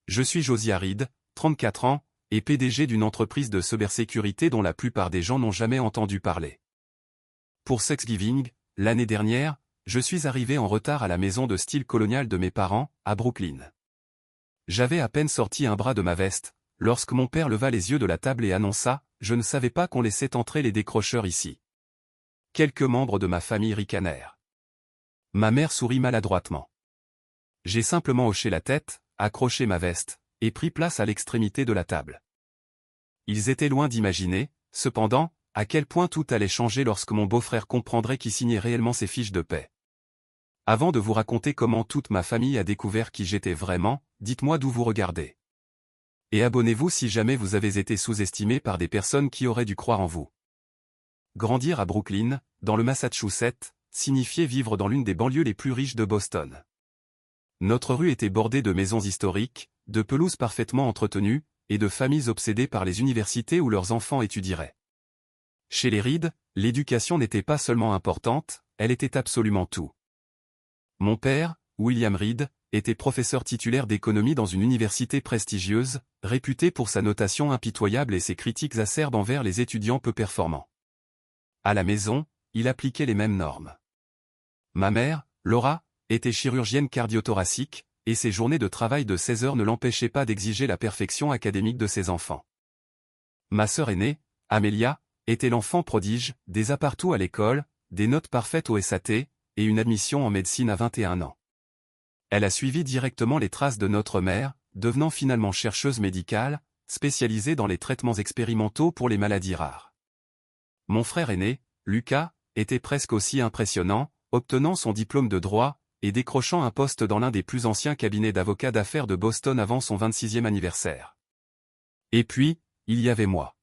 Je suis Josiah Reed, 34 ans, et PDG d'une entreprise de cybersécurité dont la plupart des gens n'ont jamais entendu parler. Pour Thanksgiving, l'année dernière, je suis arrivé en retard à la maison de style colonial de mes parents, à Brooklyn. J'avais à peine sorti un bras de ma veste, lorsque mon père leva les yeux de la table et annonça « Je ne savais pas qu'on laissait entrer les décrocheurs ici. » Quelques membres de ma famille ricanèrent. Ma mère sourit maladroitement. J'ai simplement hoché la tête, accroché ma veste, et pris place à l'extrémité de la table. Ils étaient loin d'imaginer, cependant, à quel point tout allait changer lorsque mon beau-frère comprendrait qui signait réellement ces fiches de paix. Avant de vous raconter comment toute ma famille a découvert qui j'étais vraiment, dites-moi d'où vous regardez. Et abonnez-vous si jamais vous avez été sous-estimé par des personnes qui auraient dû croire en vous. Grandir à Brooklyn, dans le Massachusetts, signifiait vivre dans l'une des banlieues les plus riches de Boston. Notre rue était bordée de maisons historiques, de pelouses parfaitement entretenues, et de familles obsédées par les universités où leurs enfants étudieraient. Chez les Reed, l'éducation n'était pas seulement importante, elle était absolument tout. Mon père, William Reed, était professeur titulaire d'économie dans une université prestigieuse, réputée pour sa notation impitoyable et ses critiques acerbes envers les étudiants peu performants. À la maison, il appliquait les mêmes normes. Ma mère, Laura, était chirurgienne cardiothoracique, et ses journées de travail de 16 heures ne l'empêchaient pas d'exiger la perfection académique de ses enfants. Ma sœur aînée, Amelia, était l'enfant prodige, des A partout à l'école, des notes parfaites au SAT, et une admission en médecine à 21 ans. Elle a suivi directement les traces de notre mère, devenant finalement chercheuse médicale, spécialisée dans les traitements expérimentaux pour les maladies rares. Mon frère aîné, Lucas, était presque aussi impressionnant, obtenant son diplôme de droit, et décrochant un poste dans l'un des plus anciens cabinets d'avocats d'affaires de Boston avant son 26e anniversaire. Et puis, il y avait moi.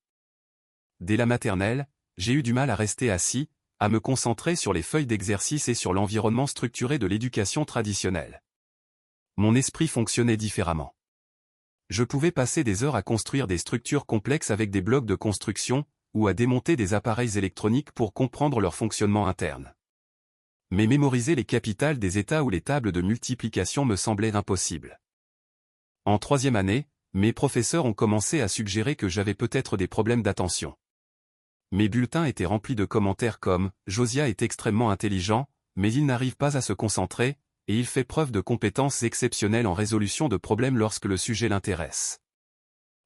Dès la maternelle, j'ai eu du mal à rester assis, à me concentrer sur les feuilles d'exercice et sur l'environnement structuré de l'éducation traditionnelle. Mon esprit fonctionnait différemment. Je pouvais passer des heures à construire des structures complexes avec des blocs de construction, ou à démonter des appareils électroniques pour comprendre leur fonctionnement interne. Mais mémoriser les capitales des États ou les tables de multiplication me semblait impossible. En 3e année, mes professeurs ont commencé à suggérer que j'avais peut-être des problèmes d'attention. Mes bulletins étaient remplis de commentaires comme « Josiah est extrêmement intelligent, mais il n'arrive pas à se concentrer, et il fait preuve de compétences exceptionnelles en résolution de problèmes lorsque le sujet l'intéresse. »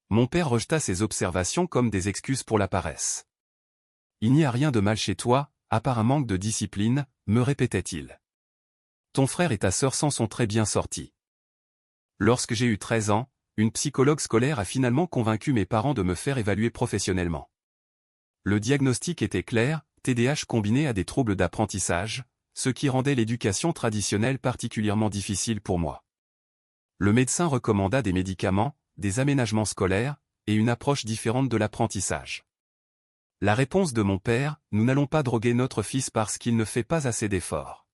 Mon père rejeta ces observations comme des excuses pour la paresse. « Il n'y a rien de mal chez toi, à part un manque de discipline, » me répétait-il. « Ton frère et ta sœur s'en sont très bien sortis. » Lorsque j'ai eu 13 ans, une psychologue scolaire a finalement convaincu mes parents de me faire évaluer professionnellement. Le diagnostic était clair, TDAH combiné à des troubles d'apprentissage, ce qui rendait l'éducation traditionnelle particulièrement difficile pour moi. Le médecin recommanda des médicaments, des aménagements scolaires, et une approche différente de l'apprentissage. La réponse de mon père, nous n'allons pas droguer notre fils parce qu'il ne fait pas assez d'efforts.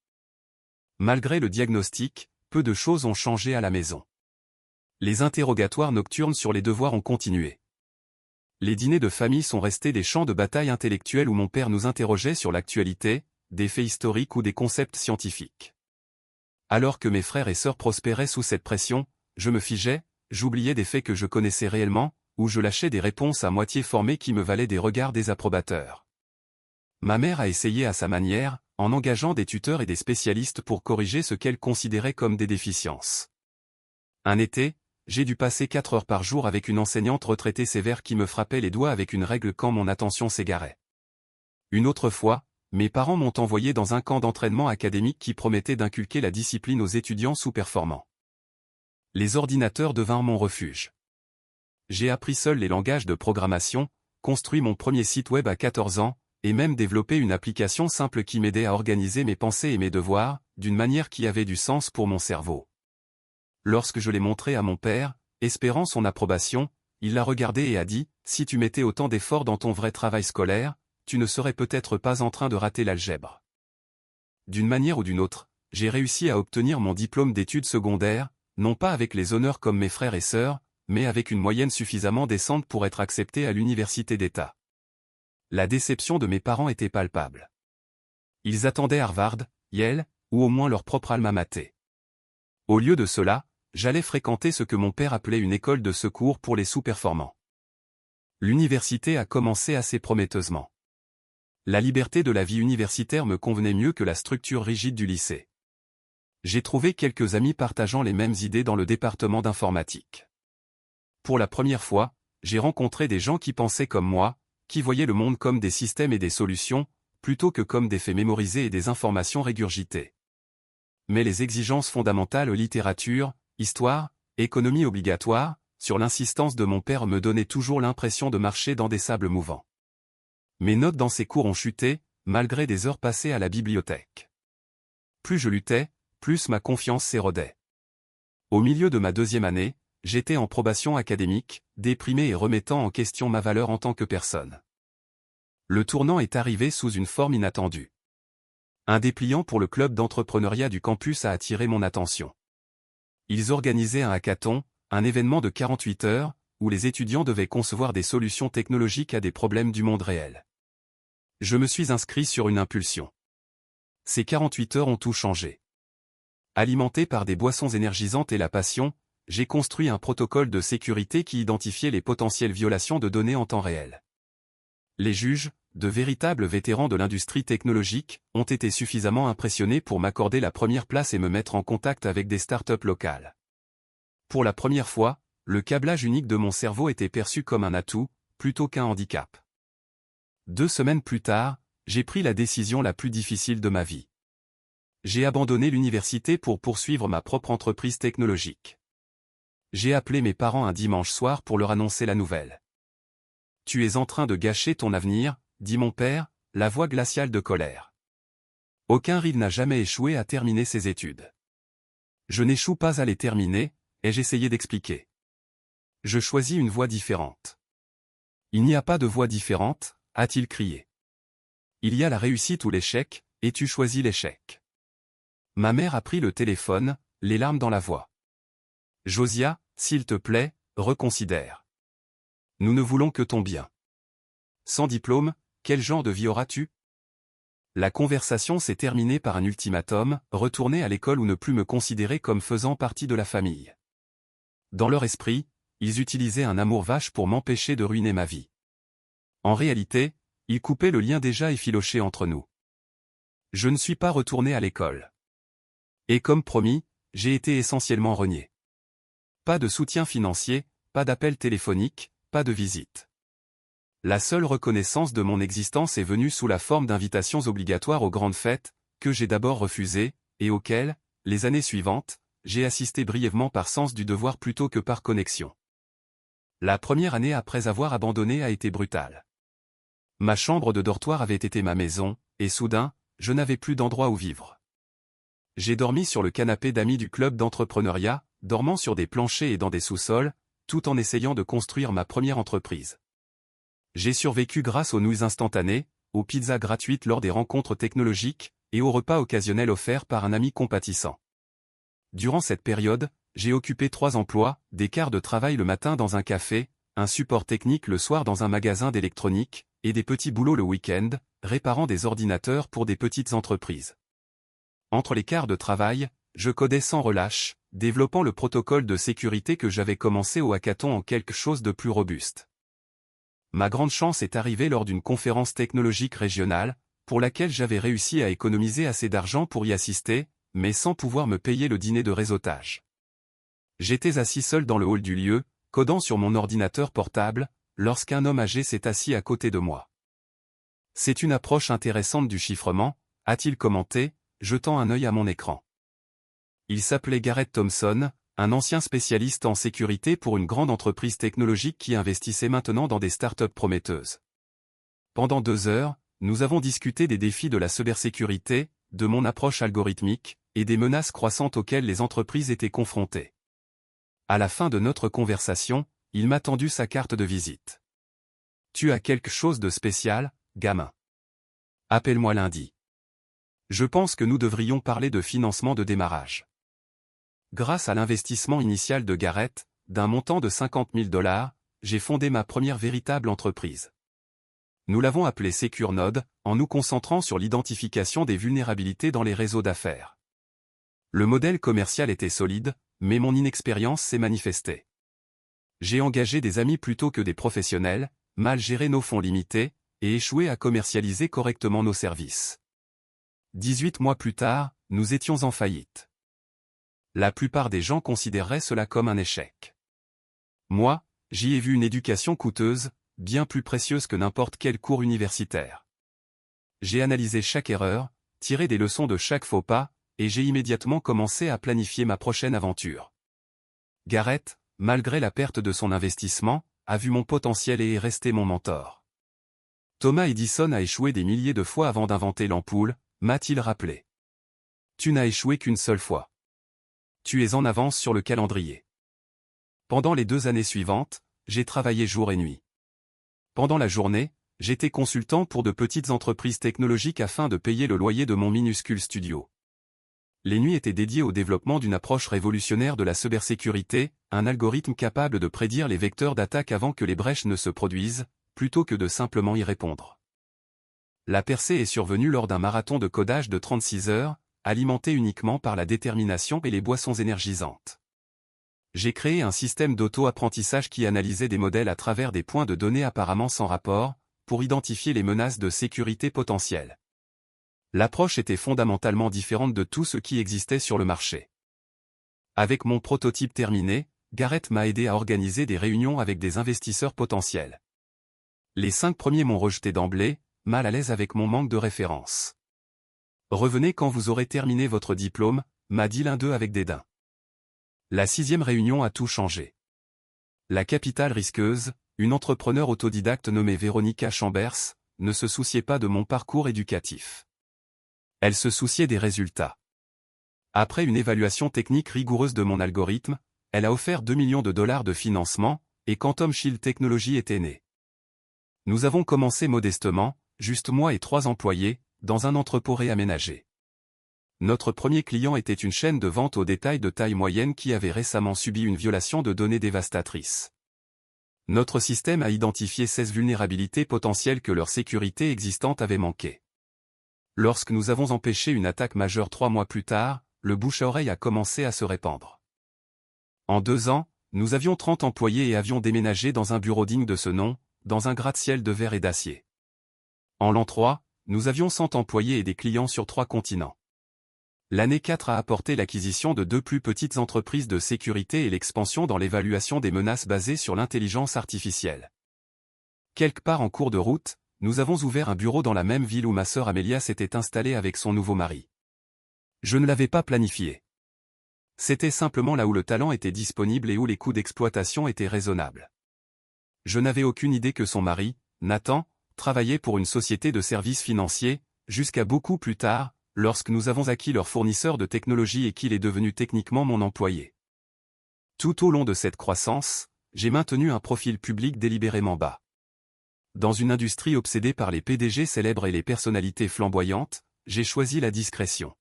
Malgré le diagnostic, peu de choses ont changé à la maison. Les interrogatoires nocturnes sur les devoirs ont continué. Les dîners de famille sont restés des champs de bataille intellectuels où mon père nous interrogeait sur l'actualité, des faits historiques ou des concepts scientifiques. Alors que mes frères et sœurs prospéraient sous cette pression, je me figeais, j'oubliais des faits que je connaissais réellement, ou je lâchais des réponses à moitié formées qui me valaient des regards désapprobateurs. Ma mère a essayé à sa manière, en engageant des tuteurs et des spécialistes pour corriger ce qu'elle considérait comme des déficiences. Un été, j'ai dû passer 4 heures par jour avec une enseignante retraitée sévère qui me frappait les doigts avec une règle quand mon attention s'égarait. Une autre fois, mes parents m'ont envoyé dans un camp d'entraînement académique qui promettait d'inculquer la discipline aux étudiants sous-performants. Les ordinateurs devinrent mon refuge. J'ai appris seul les langages de programmation, construit mon premier site web à 14 ans, et même développé une application simple qui m'aidait à organiser mes pensées et mes devoirs, d'une manière qui avait du sens pour mon cerveau. Lorsque je l'ai montré à mon père, espérant son approbation, il l'a regardé et a dit « Si tu mettais autant d'efforts dans ton vrai travail scolaire, tu ne serais peut-être pas en train de rater l'algèbre. » D'une manière ou d'une autre, j'ai réussi à obtenir mon diplôme d'études secondaires, non pas avec les honneurs comme mes frères et sœurs, mais avec une moyenne suffisamment décente pour être accepté à l'université d'État. La déception de mes parents était palpable. Ils attendaient Harvard, Yale, ou au moins leur propre alma mater. Au lieu de cela, j'allais fréquenter ce que mon père appelait une école de secours pour les sous-performants. L'université a commencé assez prometteusement. La liberté de la vie universitaire me convenait mieux que la structure rigide du lycée. J'ai trouvé quelques amis partageant les mêmes idées dans le département d'informatique. Pour la première fois, j'ai rencontré des gens qui pensaient comme moi, qui voyaient le monde comme des systèmes et des solutions, plutôt que comme des faits mémorisés et des informations régurgitées. Mais les exigences fondamentales littérature, histoire, économie obligatoire, sur l'insistance de mon père me donnaient toujours l'impression de marcher dans des sables mouvants. Mes notes dans ces cours ont chuté, malgré des heures passées à la bibliothèque. Plus je luttais, plus ma confiance s'érodait. Au milieu de ma deuxième année, j'étais en probation académique, déprimé et remettant en question ma valeur en tant que personne. Le tournant est arrivé sous une forme inattendue. Un dépliant pour le club d'entrepreneuriat du campus a attiré mon attention. Ils organisaient un hackathon, un événement de 48 heures, où les étudiants devaient concevoir des solutions technologiques à des problèmes du monde réel. Je me suis inscrit sur une impulsion. Ces 48 heures ont tout changé. Alimenté par des boissons énergisantes et la passion, j'ai construit un protocole de sécurité qui identifiait les potentielles violations de données en temps réel. Les juges, de véritables vétérans de l'industrie technologique, ont été suffisamment impressionnés pour m'accorder la première place et me mettre en contact avec des startups locales. Pour la première fois, le câblage unique de mon cerveau était perçu comme un atout, plutôt qu'un handicap. 2 semaines plus tard, j'ai pris la décision la plus difficile de ma vie. J'ai abandonné l'université pour poursuivre ma propre entreprise technologique. J'ai appelé mes parents un dimanche soir pour leur annoncer la nouvelle. « Tu es en train de gâcher ton avenir », dit mon père, la voix glaciale de colère. Aucun rive n'a jamais échoué à terminer ses études. Je n'échoue pas à les terminer, ai-je essayé d'expliquer. Je choisis une voie différente. Il n'y a pas de voie différente, a-t-il crié. Il y a la réussite ou l'échec, et tu choisis l'échec. Ma mère a pris le téléphone, les larmes dans la voix. Josiah, s'il te plaît, reconsidère. Nous ne voulons que ton bien. Sans diplôme, quel genre de vie auras-tu? La conversation s'est terminée par un ultimatum, retourner à l'école ou ne plus me considérer comme faisant partie de la famille. Dans leur esprit, ils utilisaient un amour vache pour m'empêcher de ruiner ma vie. En réalité, ils coupaient le lien déjà effiloché entre nous. Je ne suis pas retourné à l'école. Et comme promis, j'ai été essentiellement renié. Pas de soutien financier, pas d'appel téléphonique, pas de visite. La seule reconnaissance de mon existence est venue sous la forme d'invitations obligatoires aux grandes fêtes, que j'ai d'abord refusées, et auxquelles, les années suivantes, j'ai assisté brièvement par sens du devoir plutôt que par connexion. La première année après avoir abandonné a été brutale. Ma chambre de dortoir avait été ma maison, et soudain, je n'avais plus d'endroit où vivre. J'ai dormi sur le canapé d'amis du club d'entrepreneuriat, dormant sur des planchers et dans des sous-sols, tout en essayant de construire ma première entreprise. J'ai survécu grâce aux nouilles instantanées, aux pizzas gratuites lors des rencontres technologiques, et aux repas occasionnels offerts par un ami compatissant. Durant cette période, j'ai occupé 3 emplois, des quarts de travail le matin dans un café, un support technique le soir dans un magasin d'électronique, et des petits boulots le week-end, réparant des ordinateurs pour des petites entreprises. Entre les quarts de travail, je codais sans relâche, développant le protocole de sécurité que j'avais commencé au hackathon en quelque chose de plus robuste. Ma grande chance est arrivée lors d'une conférence technologique régionale, pour laquelle j'avais réussi à économiser assez d'argent pour y assister, mais sans pouvoir me payer le dîner de réseautage. J'étais assis seul dans le hall du lieu, codant sur mon ordinateur portable, lorsqu'un homme âgé s'est assis à côté de moi. « C'est une approche intéressante du chiffrement », a-t-il commenté, jetant un œil à mon écran. Il s'appelait Garrett Thompson, un ancien spécialiste en sécurité pour une grande entreprise technologique qui investissait maintenant dans des startups prometteuses. Pendant 2 heures, nous avons discuté des défis de la cybersécurité, de mon approche algorithmique, et des menaces croissantes auxquelles les entreprises étaient confrontées. À la fin de notre conversation, il m'a tendu sa carte de visite. « Tu as quelque chose de spécial, gamin. Appelle-moi lundi. Je pense que nous devrions parler de financement de démarrage. » Grâce à l'investissement initial de Garrett, d'un montant de $50 000, j'ai fondé ma première véritable entreprise. Nous l'avons appelée SecureNode, en nous concentrant sur l'identification des vulnérabilités dans les réseaux d'affaires. Le modèle commercial était solide, mais mon inexpérience s'est manifestée. J'ai engagé des amis plutôt que des professionnels, mal géré nos fonds limités, et échoué à commercialiser correctement nos services. 18 mois plus tard, nous étions en faillite. La plupart des gens considéreraient cela comme un échec. Moi, j'y ai vu une éducation coûteuse, bien plus précieuse que n'importe quel cours universitaire. J'ai analysé chaque erreur, tiré des leçons de chaque faux pas, et j'ai immédiatement commencé à planifier ma prochaine aventure. Garrett, malgré la perte de son investissement, a vu mon potentiel et est resté mon mentor. Thomas Edison a échoué des milliers de fois avant d'inventer l'ampoule, m'a-t-il rappelé. Tu n'as échoué qu'une seule fois. Tu es en avance sur le calendrier. Pendant les 2 années suivantes, j'ai travaillé jour et nuit. Pendant la journée, j'étais consultant pour de petites entreprises technologiques afin de payer le loyer de mon minuscule studio. Les nuits étaient dédiées au développement d'une approche révolutionnaire de la cybersécurité, un algorithme capable de prédire les vecteurs d'attaque avant que les brèches ne se produisent, plutôt que de simplement y répondre. La percée est survenue lors d'un marathon de codage de 36 heures, alimenté uniquement par la détermination et les boissons énergisantes. J'ai créé un système d'auto-apprentissage qui analysait des modèles à travers des points de données apparemment sans rapport, pour identifier les menaces de sécurité potentielles. L'approche était fondamentalement différente de tout ce qui existait sur le marché. Avec mon prototype terminé, Garrett m'a aidé à organiser des réunions avec des investisseurs potentiels. Les 5 premiers m'ont rejeté d'emblée, mal à l'aise avec mon manque de référence. Revenez quand vous aurez terminé votre diplôme, m'a dit l'un d'eux avec dédain. La 6e réunion a tout changé. La capitale risqueuse, une entrepreneure autodidacte nommée Véronica Chambers, ne se souciait pas de mon parcours éducatif. Elle se souciait des résultats. Après une évaluation technique rigoureuse de mon algorithme, elle a offert 2 millions de dollars de financement, et Quantum Shield Technologies était née. Nous avons commencé modestement, juste moi et 3 employés, dans un entrepôt réaménagé. Notre premier client était une chaîne de vente au détail de taille moyenne qui avait récemment subi une violation de données dévastatrice. Notre système a identifié 16 vulnérabilités potentielles que leur sécurité existante avait manqué. Lorsque nous avons empêché une attaque majeure 3 mois plus tard, le bouche à oreille a commencé à se répandre. En 2 ans, nous avions 30 employés et avions déménagé dans un bureau digne de ce nom, dans un gratte-ciel de verre et d'acier. En l'an 3, nous avions 100 employés et des clients sur 3 continents. L'année 4 a apporté l'acquisition de 2 plus petites entreprises de sécurité et l'expansion dans l'évaluation des menaces basées sur l'intelligence artificielle. Quelque part en cours de route, nous avons ouvert un bureau dans la même ville où ma sœur Amélia s'était installée avec son nouveau mari. Je ne l'avais pas planifié. C'était simplement là où le talent était disponible et où les coûts d'exploitation étaient raisonnables. Je n'avais aucune idée que son mari, Nathan, travaillait pour une société de services financiers, jusqu'à beaucoup plus tard, lorsque nous avons acquis leur fournisseur de technologie et qu'il est devenu techniquement mon employé. Tout au long de cette croissance, j'ai maintenu un profil public délibérément bas. Dans une industrie obsédée par les PDG célèbres et les personnalités flamboyantes, j'ai choisi la discrétion.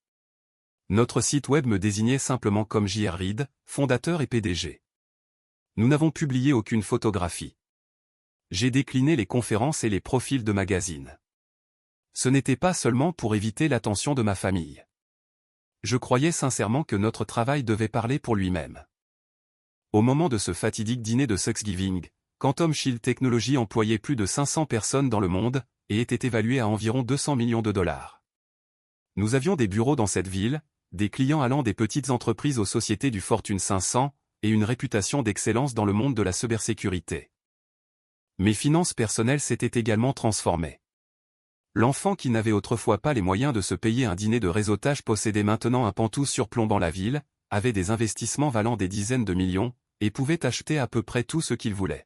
Notre site web me désignait simplement comme J.R. Reid, fondateur et PDG. Nous n'avons publié aucune photographie. J'ai décliné les conférences et les profils de magazines. Ce n'était pas seulement pour éviter l'attention de ma famille. Je croyais sincèrement que notre travail devait parler pour lui-même. Au moment de ce fatidique dîner de Thanksgiving, Quantum Shield Technologies employait plus de 500 personnes dans le monde, et était évalué à environ 200 millions de dollars. Nous avions des bureaux dans cette ville, des clients allant des petites entreprises aux sociétés du Fortune 500, et une réputation d'excellence dans le monde de la cybersécurité. Mes finances personnelles s'étaient également transformées. L'enfant qui n'avait autrefois pas les moyens de se payer un dîner de réseautage possédait maintenant un pantouf surplombant la ville, avait des investissements valant des dizaines de millions, et pouvait acheter à peu près tout ce qu'il voulait.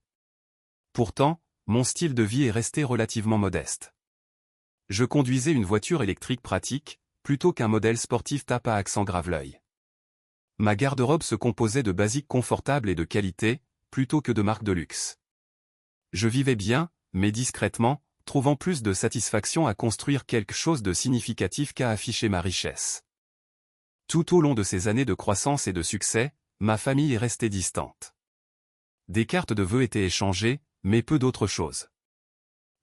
Pourtant, mon style de vie est resté relativement modeste. Je conduisais une voiture électrique pratique, plutôt qu'un modèle sportif tape à accent grave l'œil. Ma garde-robe se composait de basiques confortables et de qualité, plutôt que de marques de luxe. Je vivais bien, mais discrètement, trouvant plus de satisfaction à construire quelque chose de significatif qu'à afficher ma richesse. Tout au long de ces années de croissance et de succès, ma famille est restée distante. Des cartes de vœux étaient échangées, mais peu d'autres choses.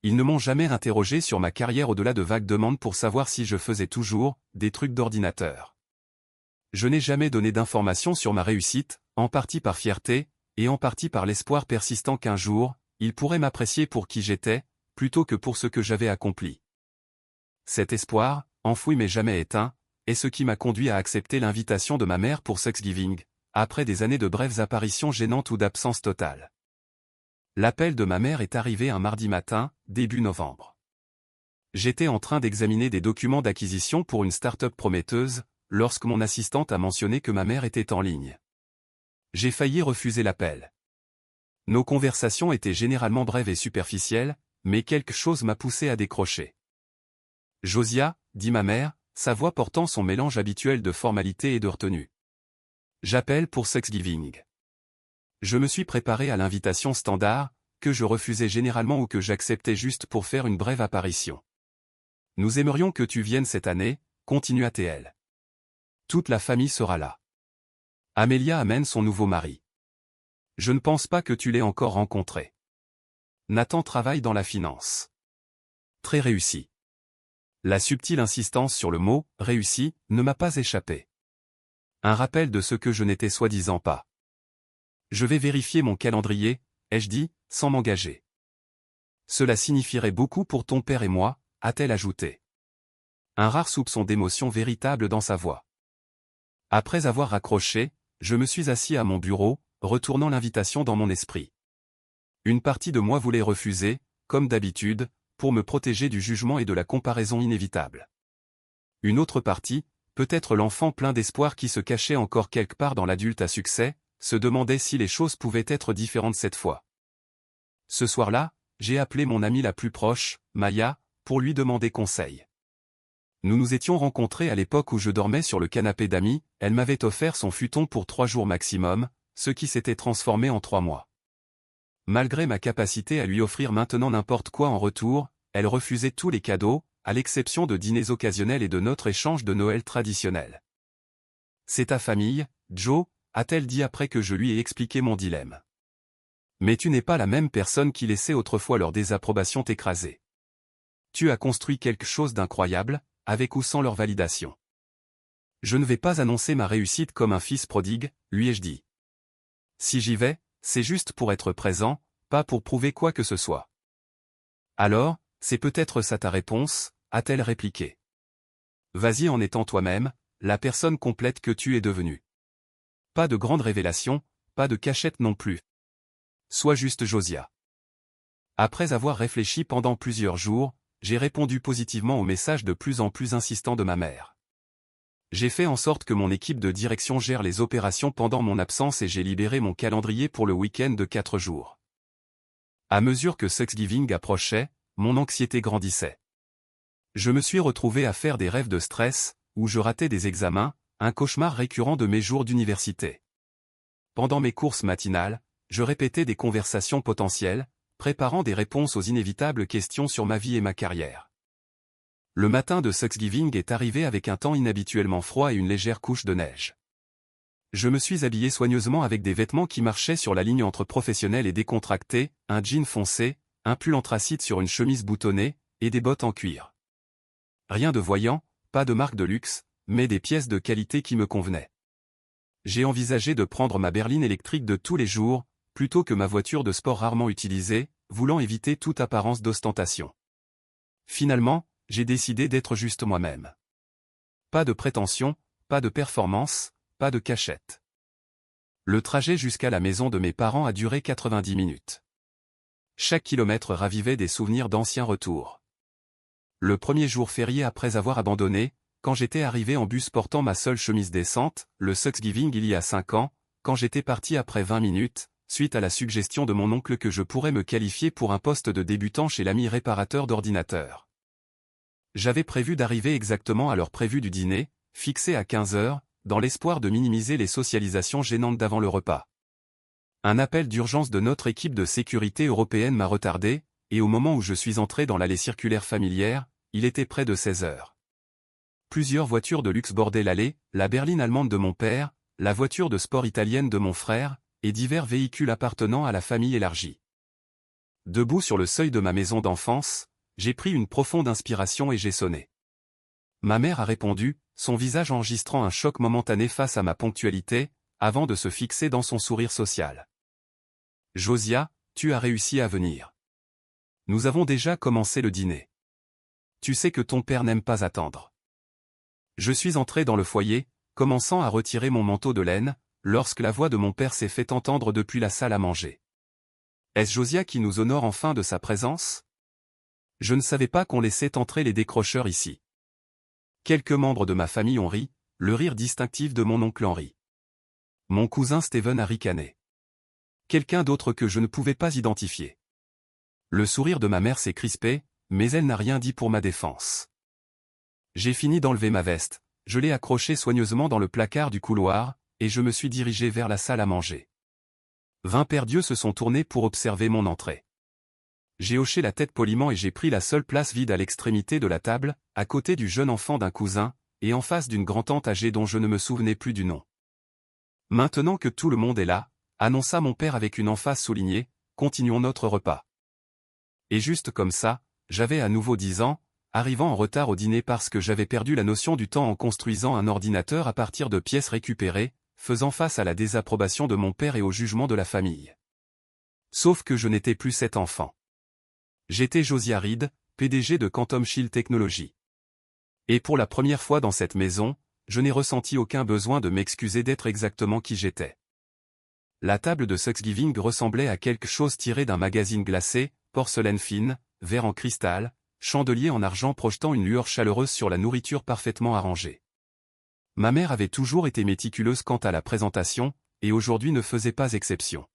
Ils ne m'ont jamais interrogé sur ma carrière au-delà de vagues demandes pour savoir si je faisais toujours des trucs d'ordinateur. Je n'ai jamais donné d'informations sur ma réussite, en partie par fierté, et en partie par l'espoir persistant qu'un jour, il pourrait m'apprécier pour qui j'étais, plutôt que pour ce que j'avais accompli. Cet espoir, enfoui mais jamais éteint, est ce qui m'a conduit à accepter l'invitation de ma mère pour Thanksgiving, après des années de brèves apparitions gênantes ou d'absence totale. L'appel de ma mère est arrivé un mardi matin, début novembre. J'étais en train d'examiner des documents d'acquisition pour une start-up prometteuse, lorsque mon assistante a mentionné que ma mère était en ligne. J'ai failli refuser l'appel. Nos conversations étaient généralement brèves et superficielles, mais quelque chose m'a poussé à décrocher. « Josiah », dit ma mère, sa voix portant son mélange habituel de formalité et de retenue. « J'appelle pour Thanksgiving. » Je me suis préparé à l'invitation standard, que je refusais généralement ou que j'acceptais juste pour faire une brève apparition. « Nous aimerions que tu viennes cette année », continua-t-elle. « Toute la famille sera là. Amelia amène son nouveau mari. Je ne pense pas que tu l'aies encore rencontré. Nathan travaille dans la finance. Très réussi. » La subtile insistance sur le mot « réussi » ne m'a pas échappé. Un rappel de ce que je n'étais soi-disant pas. « Je vais vérifier mon calendrier », ai-je dit, sans m'engager. « Cela signifierait beaucoup pour ton père et moi », a-t-elle ajouté. Un rare soupçon d'émotion véritable dans sa voix. Après avoir raccroché, je me suis assis à mon bureau, retournant l'invitation dans mon esprit. Une partie de moi voulait refuser, comme d'habitude, pour me protéger du jugement et de la comparaison inévitable. Une autre partie, peut-être l'enfant plein d'espoir qui se cachait encore quelque part dans l'adulte à succès, se demandait si les choses pouvaient être différentes cette fois. Ce soir-là, j'ai appelé mon amie la plus proche, Maya, pour lui demander conseil. Nous nous étions rencontrés à l'époque où je dormais sur le canapé d'amis, elle m'avait offert son futon pour 3 jours maximum, ce qui s'était transformé en 3 mois. Malgré ma capacité à lui offrir maintenant n'importe quoi en retour, elle refusait tous les cadeaux, à l'exception de dîners occasionnels et de notre échange de Noël traditionnel. « C'est ta famille, Joe », a-t-elle dit après que je lui ai expliqué mon dilemme. « Mais tu n'es pas la même personne qui laissait autrefois leur désapprobation t'écraser. Tu as construit quelque chose d'incroyable, avec ou sans leur validation. Je ne vais pas annoncer ma réussite comme un fils prodigue, lui ai-je dit. Si j'y vais, c'est juste pour être présent, pas pour prouver quoi que ce soit. Alors, c'est peut-être ça ta réponse, a-t-elle répliqué. Vas-y en étant toi-même, la personne complète que tu es devenue. Pas de grande révélation, pas de cachette non plus. Sois juste Josiah. Après avoir réfléchi pendant plusieurs jours, j'ai répondu positivement au message de plus en plus insistant de ma mère. J'ai fait en sorte que mon équipe de direction gère les opérations pendant mon absence et j'ai libéré mon calendrier pour le week-end de 4 jours. À mesure que Thanksgiving approchait, mon anxiété grandissait. Je me suis retrouvé à faire des rêves de stress, où je ratais des examens, un cauchemar récurrent de mes jours d'université. Pendant mes courses matinales, je répétais des conversations potentielles, préparant des réponses aux inévitables questions sur ma vie et ma carrière. Le matin de Thanksgiving est arrivé avec un temps inhabituellement froid et une légère couche de neige. Je me suis habillé soigneusement avec des vêtements qui marchaient sur la ligne entre professionnel et décontracté, un jean foncé, un pull anthracite sur une chemise boutonnée, et des bottes en cuir. Rien de voyant, pas de marque de luxe, mais des pièces de qualité qui me convenaient. J'ai envisagé de prendre ma berline électrique de tous les jours, plutôt que ma voiture de sport rarement utilisée, voulant éviter toute apparence d'ostentation. Finalement, j'ai décidé d'être juste moi-même. Pas de prétention, pas de performance, pas de cachette. Le trajet jusqu'à la maison de mes parents a duré 90 minutes. Chaque kilomètre ravivait des souvenirs d'anciens retours. Le premier jour férié après avoir abandonné, quand j'étais arrivé en bus portant ma seule chemise décente, le Thanksgiving il y a 5 ans, quand j'étais parti après 20 minutes, suite à la suggestion de mon oncle que je pourrais me qualifier pour un poste de débutant chez l'ami réparateur d'ordinateurs. J'avais prévu d'arriver exactement à l'heure prévue du dîner, fixée à 15 heures, dans l'espoir de minimiser les socialisations gênantes d'avant le repas. Un appel d'urgence de notre équipe de sécurité européenne m'a retardé, et au moment où je suis entré dans l'allée circulaire familière, il était près de 16 heures. Plusieurs voitures de luxe bordaient l'allée, la berline allemande de mon père, la voiture de sport italienne de mon frère, et divers véhicules appartenant à la famille élargie. Debout sur le seuil de ma maison d'enfance, j'ai pris une profonde inspiration et j'ai sonné. Ma mère a répondu, son visage enregistrant un choc momentané face à ma ponctualité, avant de se fixer dans son sourire social. Josia, tu as réussi à venir. Nous avons déjà commencé le dîner. Tu sais que ton père n'aime pas attendre. Je suis entré dans le foyer, commençant à retirer mon manteau de laine, lorsque la voix de mon père s'est fait entendre depuis la salle à manger. Est-ce Josia qui nous honore enfin de sa présence? Je ne savais pas qu'on laissait entrer les décrocheurs ici. Quelques membres de ma famille ont ri, le rire distinctif de mon oncle Henri. Mon cousin Steven a ricané. Quelqu'un d'autre que je ne pouvais pas identifier. Le sourire de ma mère s'est crispé, mais elle n'a rien dit pour ma défense. J'ai fini d'enlever ma veste, je l'ai accrochée soigneusement dans le placard du couloir, et je me suis dirigé vers la salle à manger. 20 paires d'yeux se sont tournés pour observer mon entrée. J'ai hoché la tête poliment et j'ai pris la seule place vide à l'extrémité de la table, à côté du jeune enfant d'un cousin, et en face d'une grand-tante âgée dont je ne me souvenais plus du nom. Maintenant que tout le monde est là, annonça mon père avec une emphase soulignée, continuons notre repas. Et juste comme ça, j'avais à nouveau 10 ans, arrivant en retard au dîner parce que j'avais perdu la notion du temps en construisant un ordinateur à partir de pièces récupérées, faisant face à la désapprobation de mon père et au jugement de la famille. Sauf que je n'étais plus cet enfant. J'étais Josia Reed, PDG de Quantum Shield Technologies. Et pour la première fois dans cette maison, je n'ai ressenti aucun besoin de m'excuser d'être exactement qui j'étais. La table de Thanksgiving ressemblait à quelque chose tiré d'un magazine glacé, porcelaine fine, verre en cristal, chandelier en argent projetant une lueur chaleureuse sur la nourriture parfaitement arrangée. Ma mère avait toujours été méticuleuse quant à la présentation, et aujourd'hui ne faisait pas exception.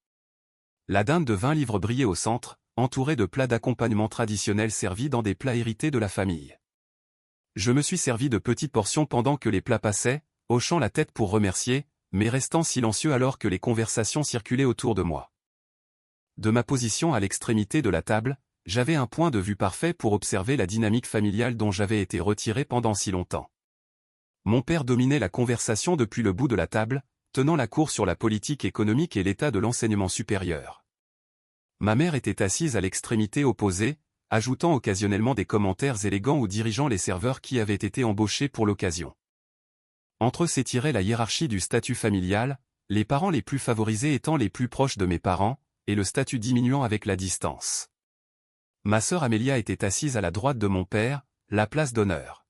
La dinde de 20 livres brillait au centre, entourée de plats d'accompagnement traditionnels servis dans des plats hérités de la famille. Je me suis servi de petites portions pendant que les plats passaient, hochant la tête pour remercier, mais restant silencieux alors que les conversations circulaient autour de moi. De ma position à l'extrémité de la table, j'avais un point de vue parfait pour observer la dynamique familiale dont j'avais été retiré pendant si longtemps. Mon père dominait la conversation depuis le bout de la table, tenant la cour sur la politique économique et l'état de l'enseignement supérieur. Ma mère était assise à l'extrémité opposée, ajoutant occasionnellement des commentaires élégants ou dirigeant les serveurs qui avaient été embauchés pour l'occasion. Entre eux s'étirait la hiérarchie du statut familial, les parents les plus favorisés étant les plus proches de mes parents, et le statut diminuant avec la distance. Ma sœur Amélia était assise à la droite de mon père, la place d'honneur.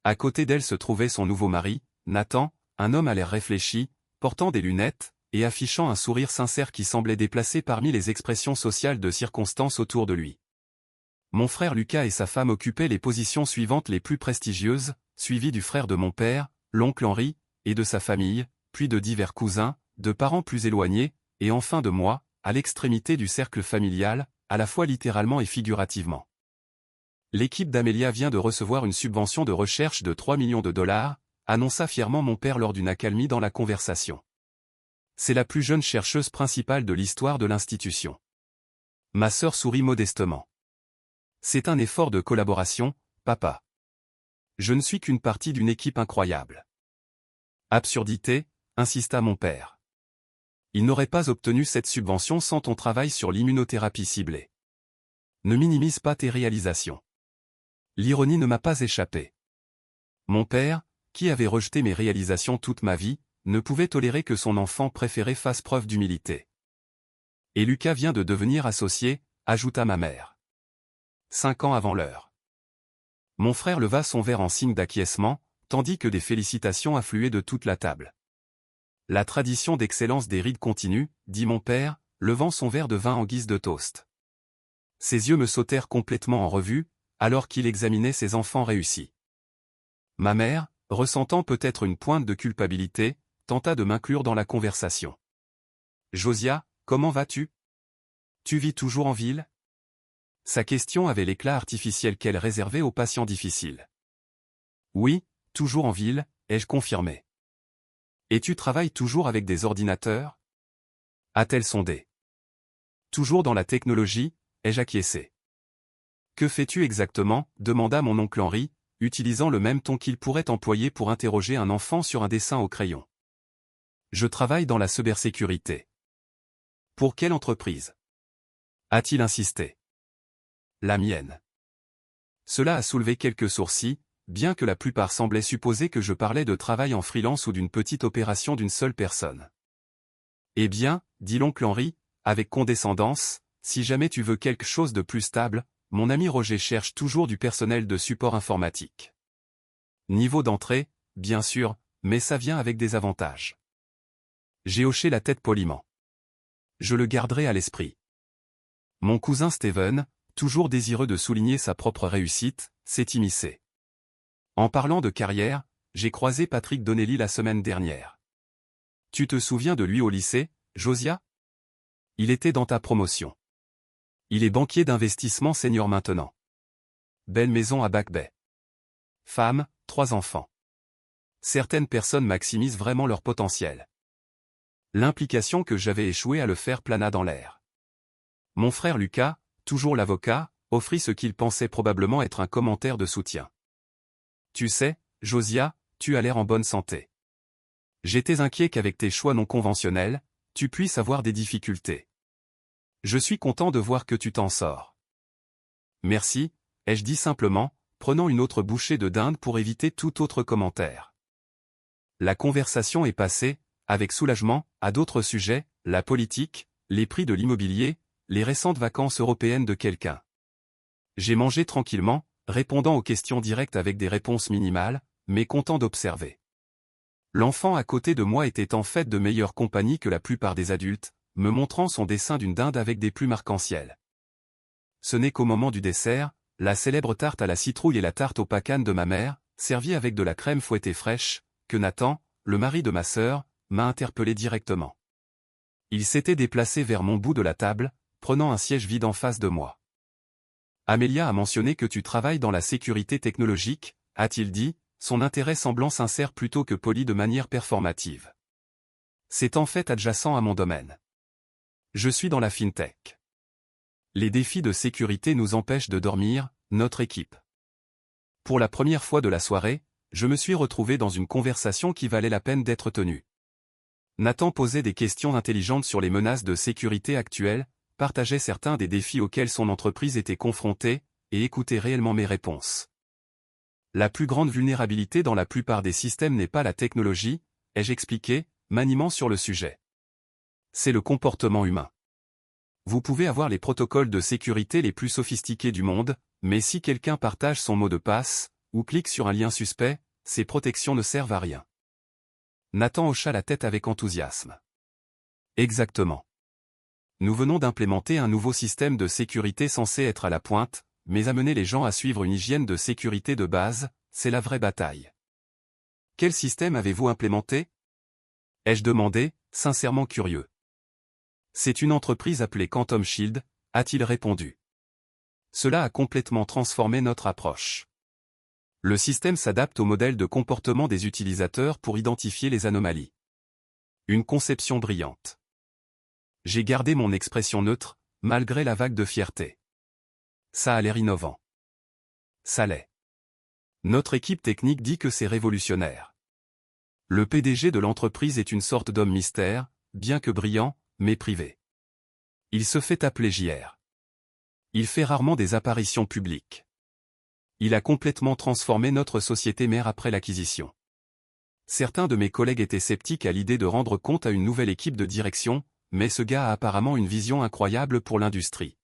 À côté d'elle se trouvait son nouveau mari, Nathan, un homme à l'air réfléchi, portant des lunettes, et affichant un sourire sincère qui semblait déplacé parmi les expressions sociales de circonstances autour de lui. Mon frère Lucas et sa femme occupaient les positions suivantes les plus prestigieuses, suivis du frère de mon père, l'oncle Henri, et de sa famille, puis de divers cousins, de parents plus éloignés, et enfin de moi, à l'extrémité du cercle familial, à la fois littéralement et figurativement. L'équipe d'Amélia vient de recevoir une subvention de recherche de 3 millions de dollars, annonça fièrement mon père lors d'une accalmie dans la conversation. C'est la plus jeune chercheuse principale de l'histoire de l'institution. Ma sœur sourit modestement. C'est un effort de collaboration, papa. Je ne suis qu'une partie d'une équipe incroyable. Absurdité, insista mon père. Il n'aurait pas obtenu cette subvention sans ton travail sur l'immunothérapie ciblée. Ne minimise pas tes réalisations. L'ironie ne m'a pas échappé. Mon père, qui avait rejeté mes réalisations toute ma vie, ne pouvait tolérer que son enfant préféré fasse preuve d'humilité. Et Lucas vient de devenir associé, ajouta ma mère. 5 ans avant l'heure. Mon frère leva son verre en signe d'acquiescement, tandis que des félicitations affluaient de toute la table. La tradition d'excellence des Reed continue, dit mon père, levant son verre de vin en guise de toast. Ses yeux me sautèrent complètement en revue, alors qu'il examinait ses enfants réussis. Ma mère, ressentant peut-être une pointe de culpabilité, tenta de m'inclure dans la conversation. Josia, comment vas-tu? Tu vis toujours en ville? Sa question avait l'éclat artificiel qu'elle réservait aux patients difficiles. Oui, toujours en ville, ai-je confirmé. Et tu travailles toujours avec des ordinateurs? A-t-elle sondé. Toujours dans la technologie, ai-je acquiescé. Que fais-tu exactement? Demanda mon oncle Henri, utilisant le même ton qu'il pourrait employer pour interroger un enfant sur un dessin au crayon. Je travaille dans la cybersécurité. Pour quelle entreprise? A-t-il insisté. La mienne. Cela a soulevé quelques sourcils, bien que la plupart semblaient supposer que je parlais de travail en freelance ou d'une petite opération d'une seule personne. Eh bien, dit l'oncle Henri, avec condescendance, si jamais tu veux quelque chose de plus stable, mon ami Roger cherche toujours du personnel de support informatique. Niveau d'entrée, bien sûr, mais ça vient avec des avantages. J'ai hoché la tête poliment. Je le garderai à l'esprit. Mon cousin Steven, toujours désireux de souligner sa propre réussite, s'est immiscé. En parlant de carrière, j'ai croisé Patrick Donnelly la semaine dernière. Tu te souviens de lui au lycée, Josiah? Il était dans ta promotion. Il est banquier d'investissement senior maintenant. Belle maison à Back Bay. Femme, 3 enfants. Certaines personnes maximisent vraiment leur potentiel. L'implication que j'avais échoué à le faire plana dans l'air. Mon frère Lucas, toujours l'avocat, offrit ce qu'il pensait probablement être un commentaire de soutien. Tu sais, Josiah, tu as l'air en bonne santé. J'étais inquiet qu'avec tes choix non conventionnels, tu puisses avoir des difficultés. Je suis content de voir que tu t'en sors. Merci, ai-je dit simplement, prenant une autre bouchée de dinde pour éviter tout autre commentaire. La conversation est passée, avec soulagement, à d'autres sujets, la politique, les prix de l'immobilier, les récentes vacances européennes de quelqu'un. J'ai mangé tranquillement, répondant aux questions directes avec des réponses minimales, mais content d'observer. L'enfant à côté de moi était en fait de meilleure compagnie que la plupart des adultes, me montrant son dessin d'une dinde avec des plumes arc-en-ciel. Ce n'est qu'au moment du dessert, la célèbre tarte à la citrouille et la tarte aux pacanes de ma mère, servie avec de la crème fouettée fraîche, que Nathan, le mari de ma sœur, m'a interpellé directement. Il s'était déplacé vers mon bout de la table, prenant un siège vide en face de moi. Amélia a mentionné que tu travailles dans la sécurité technologique, a-t-il dit, son intérêt semblant sincère plutôt que poli de manière performative. C'est en fait adjacent à mon domaine. Je suis dans la fintech. Les défis de sécurité nous empêchent de dormir, notre équipe. Pour la première fois de la soirée, je me suis retrouvé dans une conversation qui valait la peine d'être tenue. Nathan posait des questions intelligentes sur les menaces de sécurité actuelles, partageait certains des défis auxquels son entreprise était confrontée, et écoutait réellement mes réponses. La plus grande vulnérabilité dans la plupart des systèmes n'est pas la technologie, ai-je expliqué, maniement sur le sujet. C'est le comportement humain. Vous pouvez avoir les protocoles de sécurité les plus sophistiqués du monde, mais si quelqu'un partage son mot de passe, ou clique sur un lien suspect, ces protections ne servent à rien. Nathan hocha la tête avec enthousiasme. Exactement. Nous venons d'implémenter un nouveau système de sécurité censé être à la pointe, mais amener les gens à suivre une hygiène de sécurité de base, c'est la vraie bataille. Quel système avez-vous implémenté? Ai-je demandé, sincèrement curieux. C'est une entreprise appelée Quantum Shield, a-t-il répondu. Cela a complètement transformé notre approche. Le système s'adapte au modèle de comportement des utilisateurs pour identifier les anomalies. Une conception brillante. J'ai gardé mon expression neutre, malgré la vague de fierté. Ça a l'air innovant. Ça l'est. Notre équipe technique dit que c'est révolutionnaire. Le PDG de l'entreprise est une sorte d'homme mystère, bien que brillant, mais privé. Il se fait appeler JR. Il fait rarement des apparitions publiques. Il a complètement transformé notre société mère après l'acquisition. Certains de mes collègues étaient sceptiques à l'idée de rendre compte à une nouvelle équipe de direction, mais ce gars a apparemment une vision incroyable pour l'industrie.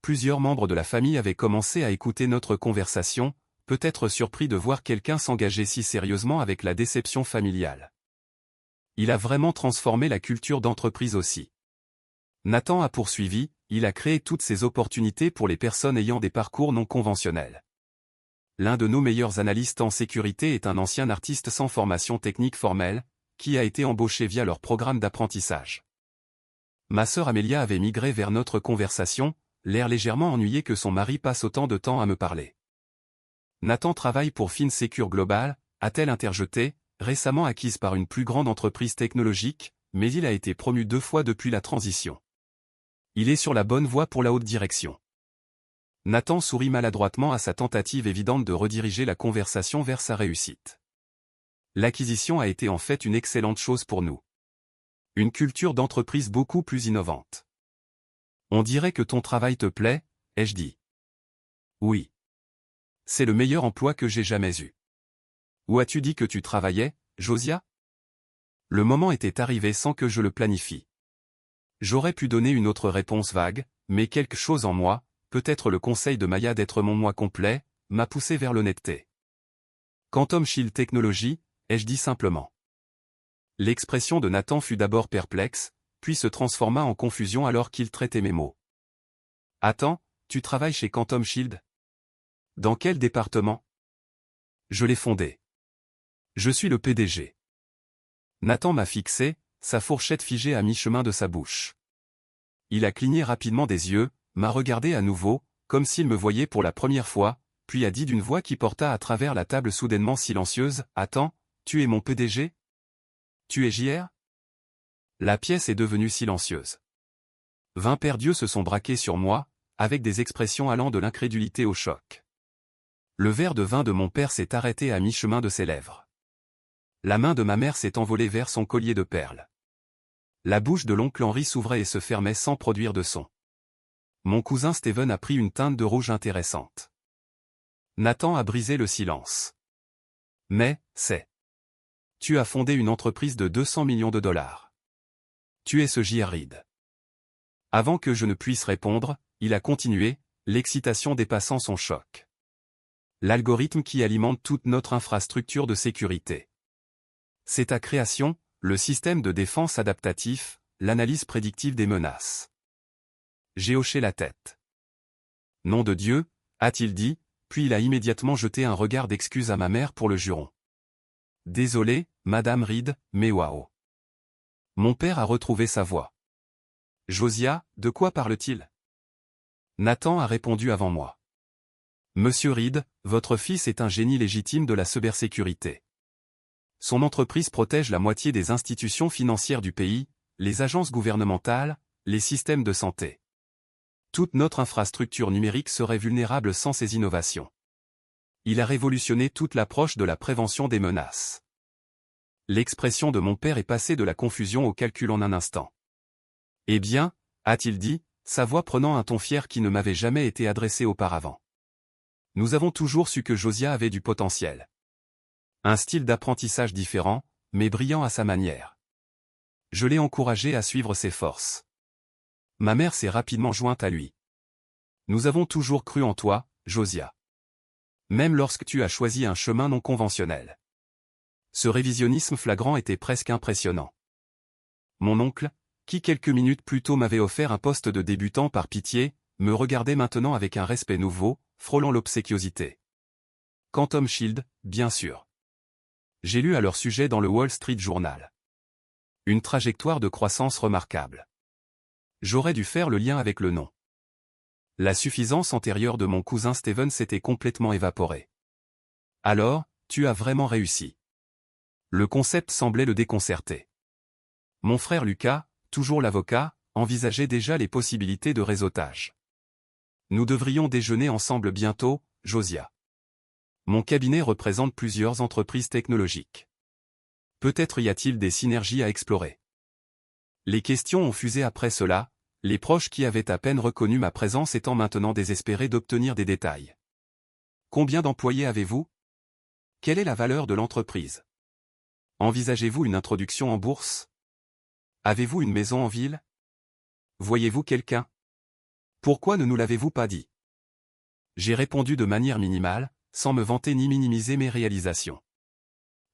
Plusieurs membres de la famille avaient commencé à écouter notre conversation, peut-être surpris de voir quelqu'un s'engager si sérieusement avec la déception familiale. Il a vraiment transformé la culture d'entreprise aussi. Nathan a poursuivi, il a créé toutes ces opportunités pour les personnes ayant des parcours non conventionnels. L'un de nos meilleurs analystes en sécurité est un ancien artiste sans formation technique formelle, qui a été embauché via leur programme d'apprentissage. Ma sœur Amélia avait migré vers notre conversation, l'air légèrement ennuyé que son mari passe autant de temps à me parler. Nathan travaille pour FinSecure Global, a-t-elle interjeté, récemment acquise par une plus grande entreprise technologique, mais il a été promu 2 fois depuis la transition. Il est sur la bonne voie pour la haute direction. Nathan sourit maladroitement à sa tentative évidente de rediriger la conversation vers sa réussite. L'acquisition a été en fait une excellente chose pour nous. Une culture d'entreprise beaucoup plus innovante. On dirait que ton travail te plaît, ai-je dit. Oui. C'est le meilleur emploi que j'ai jamais eu. Où as-tu dit que tu travaillais, Josiah? Le moment était arrivé sans que je le planifie. J'aurais pu donner une autre réponse vague, mais quelque chose en moi, peut-être le conseil de Maya d'être mon moi complet, m'a poussé vers l'honnêteté. Quantum Shield Technology, ai-je dit simplement. L'expression de Nathan fut d'abord perplexe, puis se transforma en confusion alors qu'il traitait mes mots. Attends, tu travailles chez Quantum Shield? Dans quel département? Je l'ai fondé. Je suis le PDG. Nathan m'a fixé, sa fourchette figée à mi-chemin de sa bouche. Il a cligné rapidement des yeux, m'a regardé à nouveau, comme s'il me voyait pour la première fois, puis a dit d'une voix qui porta à travers la table soudainement silencieuse, « Attends, tu es mon PDG? Tu es JR ?» La pièce est devenue silencieuse. 20 paires d'yeux se sont braqués sur moi, avec des expressions allant de l'incrédulité au choc. Le verre de vin de mon père s'est arrêté à mi-chemin de ses lèvres. La main de ma mère s'est envolée vers son collier de perles. La bouche de l'oncle Henri s'ouvrait et se fermait sans produire de son. Mon cousin Steven a pris une teinte de rouge intéressante. Nathan a brisé le silence. Mais, c'est. Tu as fondé une entreprise de 200 millions de dollars. Tu es ce J.R. Reid. Avant que je ne puisse répondre, il a continué, l'excitation dépassant son choc. L'algorithme qui alimente toute notre infrastructure de sécurité. C'est ta création, le système de défense adaptatif, l'analyse prédictive des menaces. J'ai hoché la tête. Nom de Dieu, a-t-il dit, puis il a immédiatement jeté un regard d'excuse à ma mère pour le juron. Désolé, Madame Reid, mais waouh. Mon père a retrouvé sa voix. Josiah, de quoi parle-t-il? Nathan a répondu avant moi. Monsieur Reid, votre fils est un génie légitime de la cybersécurité. Son entreprise protège la moitié des institutions financières du pays, les agences gouvernementales, les systèmes de santé. Toute notre infrastructure numérique serait vulnérable sans ces innovations. Il a révolutionné toute l'approche de la prévention des menaces. L'expression de mon père est passée de la confusion au calcul en un instant. Eh bien, a-t-il dit, sa voix prenant un ton fier qui ne m'avait jamais été adressé auparavant. Nous avons toujours su que Josiah avait du potentiel. Un style d'apprentissage différent, mais brillant à sa manière. Je l'ai encouragé à suivre ses forces. Ma mère s'est rapidement jointe à lui. Nous avons toujours cru en toi, Josiah. Même lorsque tu as choisi un chemin non conventionnel. Ce révisionnisme flagrant était presque impressionnant. Mon oncle, qui quelques minutes plus tôt m'avait offert un poste de débutant par pitié, me regardait maintenant avec un respect nouveau, frôlant l'obséquiosité. Quantum Shield, bien sûr. J'ai lu à leur sujet dans le Wall Street Journal. Une trajectoire de croissance remarquable. J'aurais dû faire le lien avec le nom. La suffisance antérieure de mon cousin Steven s'était complètement évaporée. Alors, tu as vraiment réussi. Le concept semblait le déconcerter. Mon frère Lucas, toujours l'avocat, envisageait déjà les possibilités de réseautage. Nous devrions déjeuner ensemble bientôt, Josiah. Mon cabinet représente plusieurs entreprises technologiques. Peut-être y a-t-il des synergies à explorer. Les questions ont fusé après cela, les proches qui avaient à peine reconnu ma présence étant maintenant désespérés d'obtenir des détails. Combien d'employés avez-vous? Quelle est la valeur de l'entreprise? Envisagez-vous une introduction en bourse? Avez-vous une maison en ville? Voyez-vous quelqu'un? Pourquoi ne nous l'avez-vous pas dit? J'ai répondu de manière minimale, sans me vanter ni minimiser mes réalisations.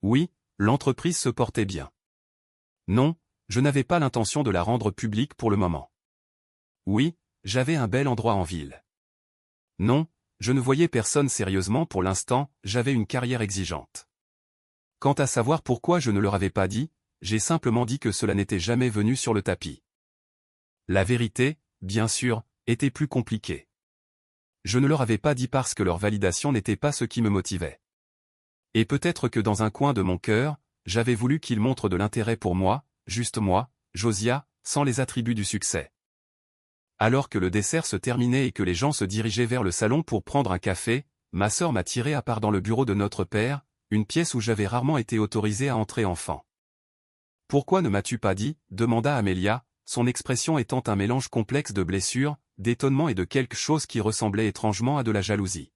Oui, l'entreprise se portait bien. Non, je n'avais pas l'intention de la rendre publique pour le moment. Oui, j'avais un bel endroit en ville. Non, je ne voyais personne sérieusement pour l'instant, j'avais une carrière exigeante. Quant à savoir pourquoi je ne leur avais pas dit, j'ai simplement dit que cela n'était jamais venu sur le tapis. La vérité, bien sûr, était plus compliquée. Je ne leur avais pas dit parce que leur validation n'était pas ce qui me motivait. Et peut-être que dans un coin de mon cœur, j'avais voulu qu'ils montrent de l'intérêt pour moi, juste moi, Josiah, sans les attributs du succès. Alors que le dessert se terminait et que les gens se dirigeaient vers le salon pour prendre un café, ma sœur m'a tiré à part dans le bureau de notre père, une pièce où j'avais rarement été autorisé à entrer enfant. « Pourquoi ne m'as-tu pas dit ?» demanda Amelia, son expression étant un mélange complexe de blessure, d'étonnement et de quelque chose qui ressemblait étrangement à de la jalousie.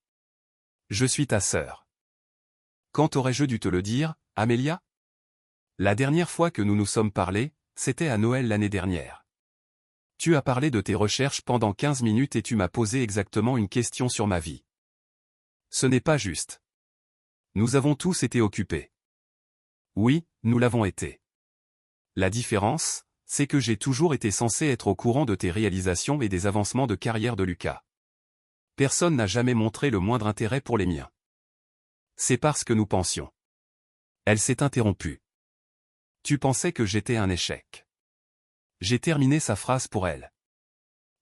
Je suis ta sœur. Quand aurais-je dû te le dire, Amélia? La dernière fois que nous nous sommes parlé, c'était à Noël l'année dernière. Tu as parlé de tes recherches pendant 15 minutes et tu m'as posé exactement une question sur ma vie. Ce n'est pas juste. Nous avons tous été occupés. Oui, nous l'avons été. La différence, c'est que j'ai toujours été censé être au courant de tes réalisations et des avancements de carrière de Lucas. Personne n'a jamais montré le moindre intérêt pour les miens. C'est parce que nous pensions. Elle s'est interrompue. Tu pensais que j'étais un échec. J'ai terminé sa phrase pour elle.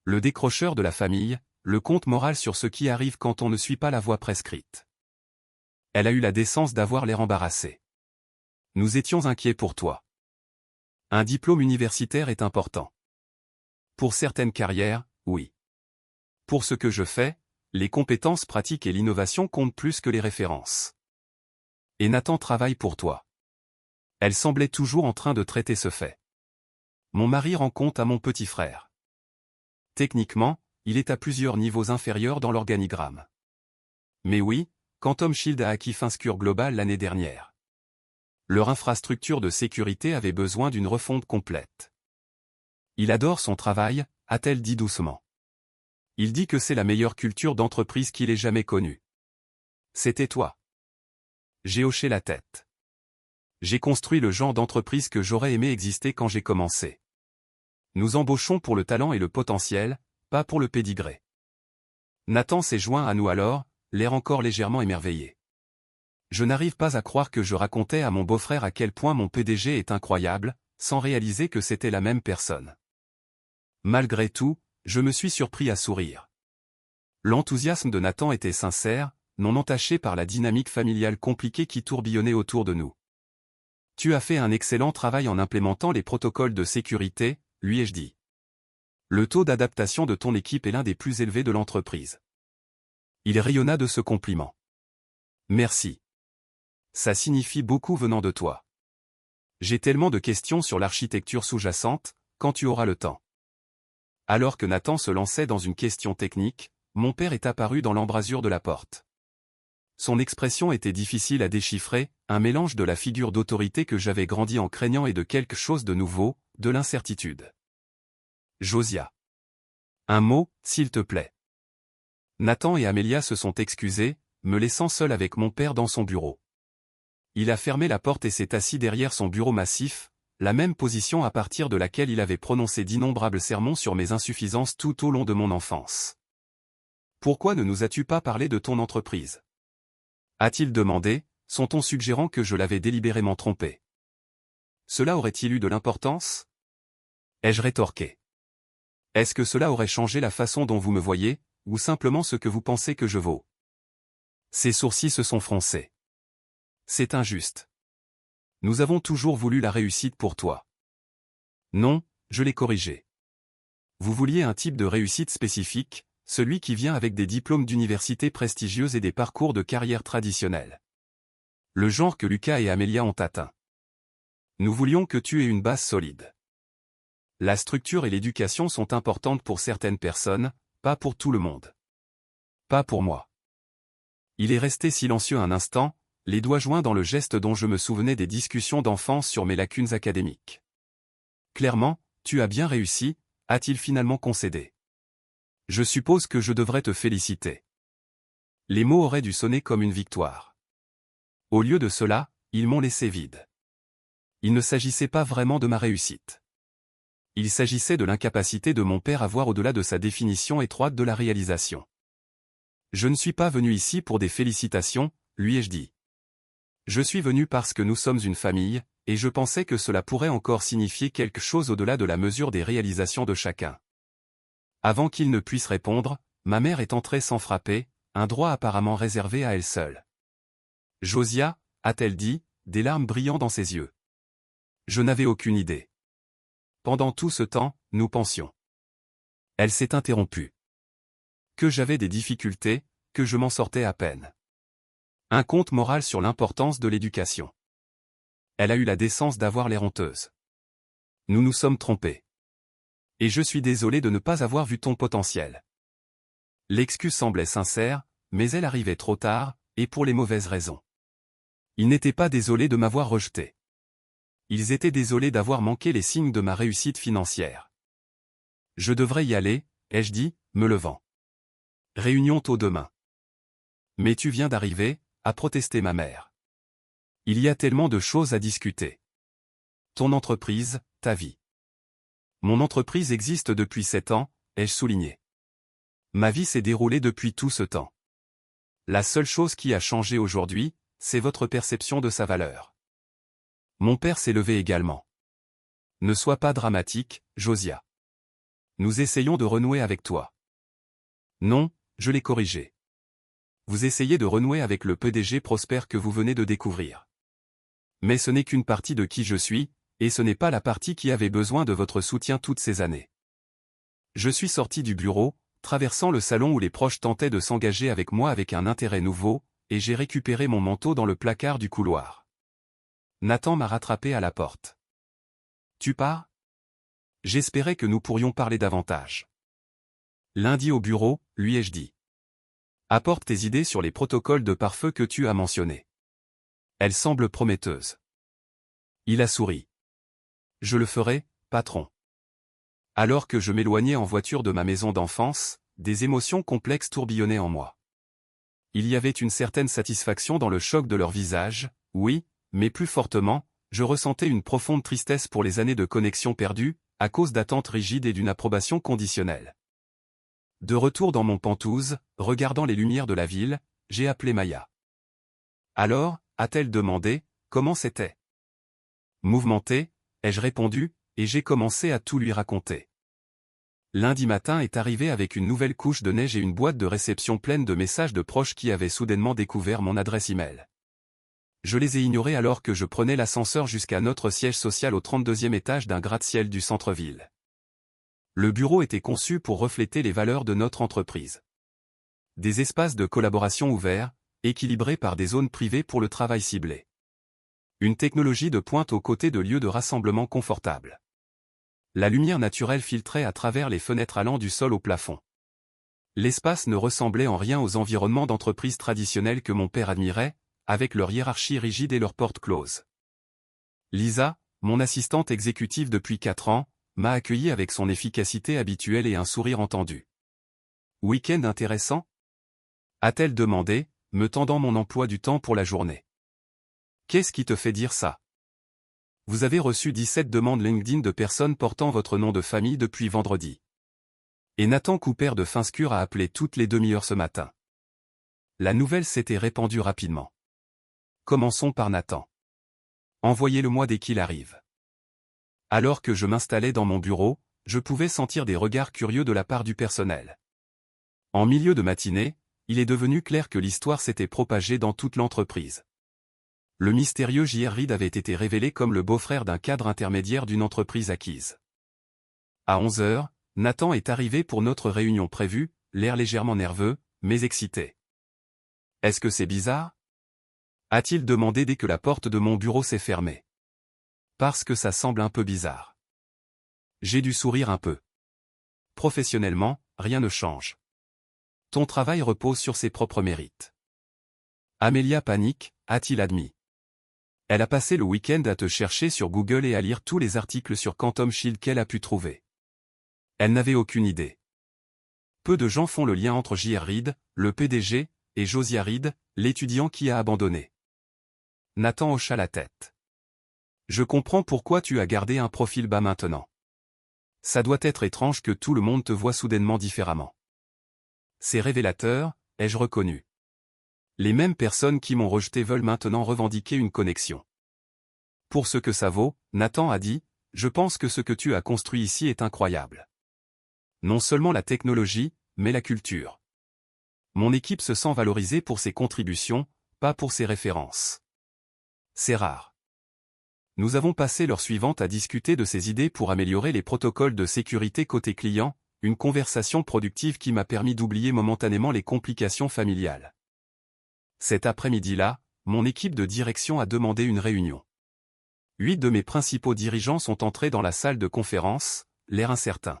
Le décrocheur de la famille, le conte moral sur ce qui arrive quand on ne suit pas la voie prescrite. Elle a eu la décence d'avoir l'air embarrassée. Nous étions inquiets pour toi. Un diplôme universitaire est important. Pour certaines carrières, oui. Pour ce que je fais, les compétences pratiques et l'innovation comptent plus que les références. Et Nathan travaille pour toi. Elle semblait toujours en train de traiter ce fait. Mon mari rend compte à mon petit frère. Techniquement, il est à plusieurs niveaux inférieurs dans l'organigramme. Mais oui, Quantum Shield a acquis Finscure Global l'année dernière. Leur infrastructure de sécurité avait besoin d'une refonte complète. Il adore son travail, a-t-elle dit doucement. Il dit que c'est la meilleure culture d'entreprise qu'il ait jamais connue. C'était toi. J'ai hoché la tête. J'ai construit le genre d'entreprise que j'aurais aimé exister quand j'ai commencé. Nous embauchons pour le talent et le potentiel, pas pour le pédigré. Nathan s'est joint à nous alors, l'air encore légèrement émerveillé. Je n'arrive pas à croire que je racontais à mon beau-frère à quel point mon PDG est incroyable, sans réaliser que c'était la même personne. Malgré tout, je me suis surpris à sourire. L'enthousiasme de Nathan était sincère, non entaché par la dynamique familiale compliquée qui tourbillonnait autour de nous. Tu as fait un excellent travail en implémentant les protocoles de sécurité, lui ai-je dit. Le taux d'adaptation de ton équipe est l'un des plus élevés de l'entreprise. Il rayonna de ce compliment. Merci. Ça signifie beaucoup venant de toi. J'ai tellement de questions sur l'architecture sous-jacente, quand tu auras le temps. Alors que Nathan se lançait dans une question technique, mon père est apparu dans l'embrasure de la porte. Son expression était difficile à déchiffrer, un mélange de la figure d'autorité que j'avais grandi en craignant et de quelque chose de nouveau, de l'incertitude. Josiah. Un mot, s'il te plaît. Nathan et Amélia se sont excusés, me laissant seul avec mon père dans son bureau. Il a fermé la porte et s'est assis derrière son bureau massif, la même position à partir de laquelle il avait prononcé d'innombrables sermons sur mes insuffisances tout au long de mon enfance. Pourquoi ne nous as-tu pas parlé de ton entreprise? A-t-il demandé, son ton suggérant que je l'avais délibérément trompé. Cela aurait-il eu de l'importance? Ai-je rétorqué. Est-ce que cela aurait changé la façon dont vous me voyez, ou simplement ce que vous pensez que je vaux? Ses sourcils se sont froncés. C'est injuste. Nous avons toujours voulu la réussite pour toi. Non, je l'ai corrigé. Vous vouliez un type de réussite spécifique, celui qui vient avec des diplômes d'université prestigieuses et des parcours de carrière traditionnels. Le genre que Lucas et Amélia ont atteint. Nous voulions que tu aies une base solide. La structure et l'éducation sont importantes pour certaines personnes, pas pour tout le monde. Pas pour moi. Il est resté silencieux un instant, les doigts joints dans le geste dont je me souvenais des discussions d'enfance sur mes lacunes académiques. Clairement, tu as bien réussi, a-t-il finalement concédé. Je suppose que je devrais te féliciter. Les mots auraient dû sonner comme une victoire. Au lieu de cela, ils m'ont laissé vide. Il ne s'agissait pas vraiment de ma réussite. Il s'agissait de l'incapacité de mon père à voir au-delà de sa définition étroite de la réalisation. Je ne suis pas venu ici pour des félicitations, lui ai-je dit. Je suis venu parce que nous sommes une famille, et je pensais que cela pourrait encore signifier quelque chose au-delà de la mesure des réalisations de chacun. Avant qu'il ne puisse répondre, ma mère est entrée sans frapper, un droit apparemment réservé à elle seule. Josiah, a-t-elle dit, des larmes brillant dans ses yeux. Je n'avais aucune idée. Pendant tout ce temps, nous pensions. Elle s'est interrompue. Que j'avais des difficultés, que je m'en sortais à peine. Un conte moral sur l'importance de l'éducation. Elle a eu la décence d'avoir l'air honteuse. Nous nous sommes trompés. Et je suis désolé de ne pas avoir vu ton potentiel. L'excuse semblait sincère, mais elle arrivait trop tard, et pour les mauvaises raisons. Ils n'étaient pas désolés de m'avoir rejeté. Ils étaient désolés d'avoir manqué les signes de ma réussite financière. Je devrais y aller, ai-je dit, me levant. Réunion tôt demain. Mais tu viens d'arriver, a protesté ma mère. Il y a tellement de choses à discuter. Ton entreprise, ta vie. Mon entreprise existe depuis 7 ans, ai-je souligné. Ma vie s'est déroulée depuis tout ce temps. La seule chose qui a changé aujourd'hui, c'est votre perception de sa valeur. Mon père s'est levé également. Ne sois pas dramatique, Josiah. Nous essayons de renouer avec toi. Non, je l'ai corrigé. Vous essayez de renouer avec le PDG prospère que vous venez de découvrir. Mais ce n'est qu'une partie de qui je suis, et ce n'est pas la partie qui avait besoin de votre soutien toutes ces années. Je suis sorti du bureau, traversant le salon où les proches tentaient de s'engager avec moi avec un intérêt nouveau, et j'ai récupéré mon manteau dans le placard du couloir. Nathan m'a rattrapé à la porte. Tu pars ? J'espérais que nous pourrions parler davantage. Lundi au bureau, lui ai-je dit. Apporte tes idées sur les protocoles de pare-feu que tu as mentionnés. Elles semblent prometteuses. Il a souri. Je le ferai, patron. Alors que je m'éloignais en voiture de ma maison d'enfance, des émotions complexes tourbillonnaient en moi. Il y avait une certaine satisfaction dans le choc de leur visage, oui, mais plus fortement, je ressentais une profonde tristesse pour les années de connexion perdues, à cause d'attentes rigides et d'une approbation conditionnelle. De retour dans mon Penthouse, regardant les lumières de la ville, j'ai appelé Maya. Alors, a-t-elle demandé, comment c'était ? Mouvementée, ai-je répondu, et j'ai commencé à tout lui raconter. Lundi matin est arrivé avec une nouvelle couche de neige et une boîte de réception pleine de messages de proches qui avaient soudainement découvert mon adresse email. Je les ai ignorés alors que je prenais l'ascenseur jusqu'à notre siège social au 32e étage d'un gratte-ciel du centre-ville. Le bureau était conçu pour refléter les valeurs de notre entreprise. Des espaces de collaboration ouverts, équilibrés par des zones privées pour le travail ciblé. Une technologie de pointe aux côtés de lieux de rassemblement confortables. La lumière naturelle filtrait à travers les fenêtres allant du sol au plafond. L'espace ne ressemblait en rien aux environnements d'entreprise traditionnels que mon père admirait, avec leur hiérarchie rigide et leurs portes closes. Lisa, mon assistante exécutive depuis 4 ans, m'a accueilli avec son efficacité habituelle et un sourire entendu. Week-end intéressant ? A-t-elle demandé, me tendant mon emploi du temps pour la journée. Qu'est-ce qui te fait dire ça ? Vous avez reçu 17 demandes LinkedIn de personnes portant votre nom de famille depuis vendredi. Et Nathan Cooper de Finscure a appelé toutes les demi-heures ce matin. La nouvelle s'était répandue rapidement. Commençons par Nathan. Envoyez-le-moi dès qu'il arrive. Alors que je m'installais dans mon bureau, je pouvais sentir des regards curieux de la part du personnel. En milieu de matinée, il est devenu clair que l'histoire s'était propagée dans toute l'entreprise. Le mystérieux J.R. Reid avait été révélé comme le beau-frère d'un cadre intermédiaire d'une entreprise acquise. À 11h, Nathan est arrivé pour notre réunion prévue, l'air légèrement nerveux, mais excité. « Est-ce que c'est bizarre ?» a-t-il demandé dès que la porte de mon bureau s'est fermée. Parce que ça semble un peu bizarre. J'ai dû sourire un peu. Professionnellement, rien ne change. Ton travail repose sur ses propres mérites. Amélia panique, a-t-il admis. Elle a passé le week-end à te chercher sur Google et à lire tous les articles sur Quantum Shield qu'elle a pu trouver. Elle n'avait aucune idée. Peu de gens font le lien entre J.R. Reid, le PDG, et Josiah Reid, l'étudiant qui a abandonné. Nathan hocha la tête. Je comprends pourquoi tu as gardé un profil bas maintenant. Ça doit être étrange que tout le monde te voit soudainement différemment. C'est révélateur, ai-je reconnu. Les mêmes personnes qui m'ont rejeté veulent maintenant revendiquer une connexion. Pour ce que ça vaut, Nathan a dit, je pense que ce que tu as construit ici est incroyable. Non seulement la technologie, mais la culture. Mon équipe se sent valorisée pour ses contributions, pas pour ses références. C'est rare. Nous avons passé l'heure suivante à discuter de ces idées pour améliorer les protocoles de sécurité côté client, une conversation productive qui m'a permis d'oublier momentanément les complications familiales. Cet après-midi-là, mon équipe de direction a demandé une réunion. 8 de mes principaux dirigeants sont entrés dans la salle de conférence, l'air incertain.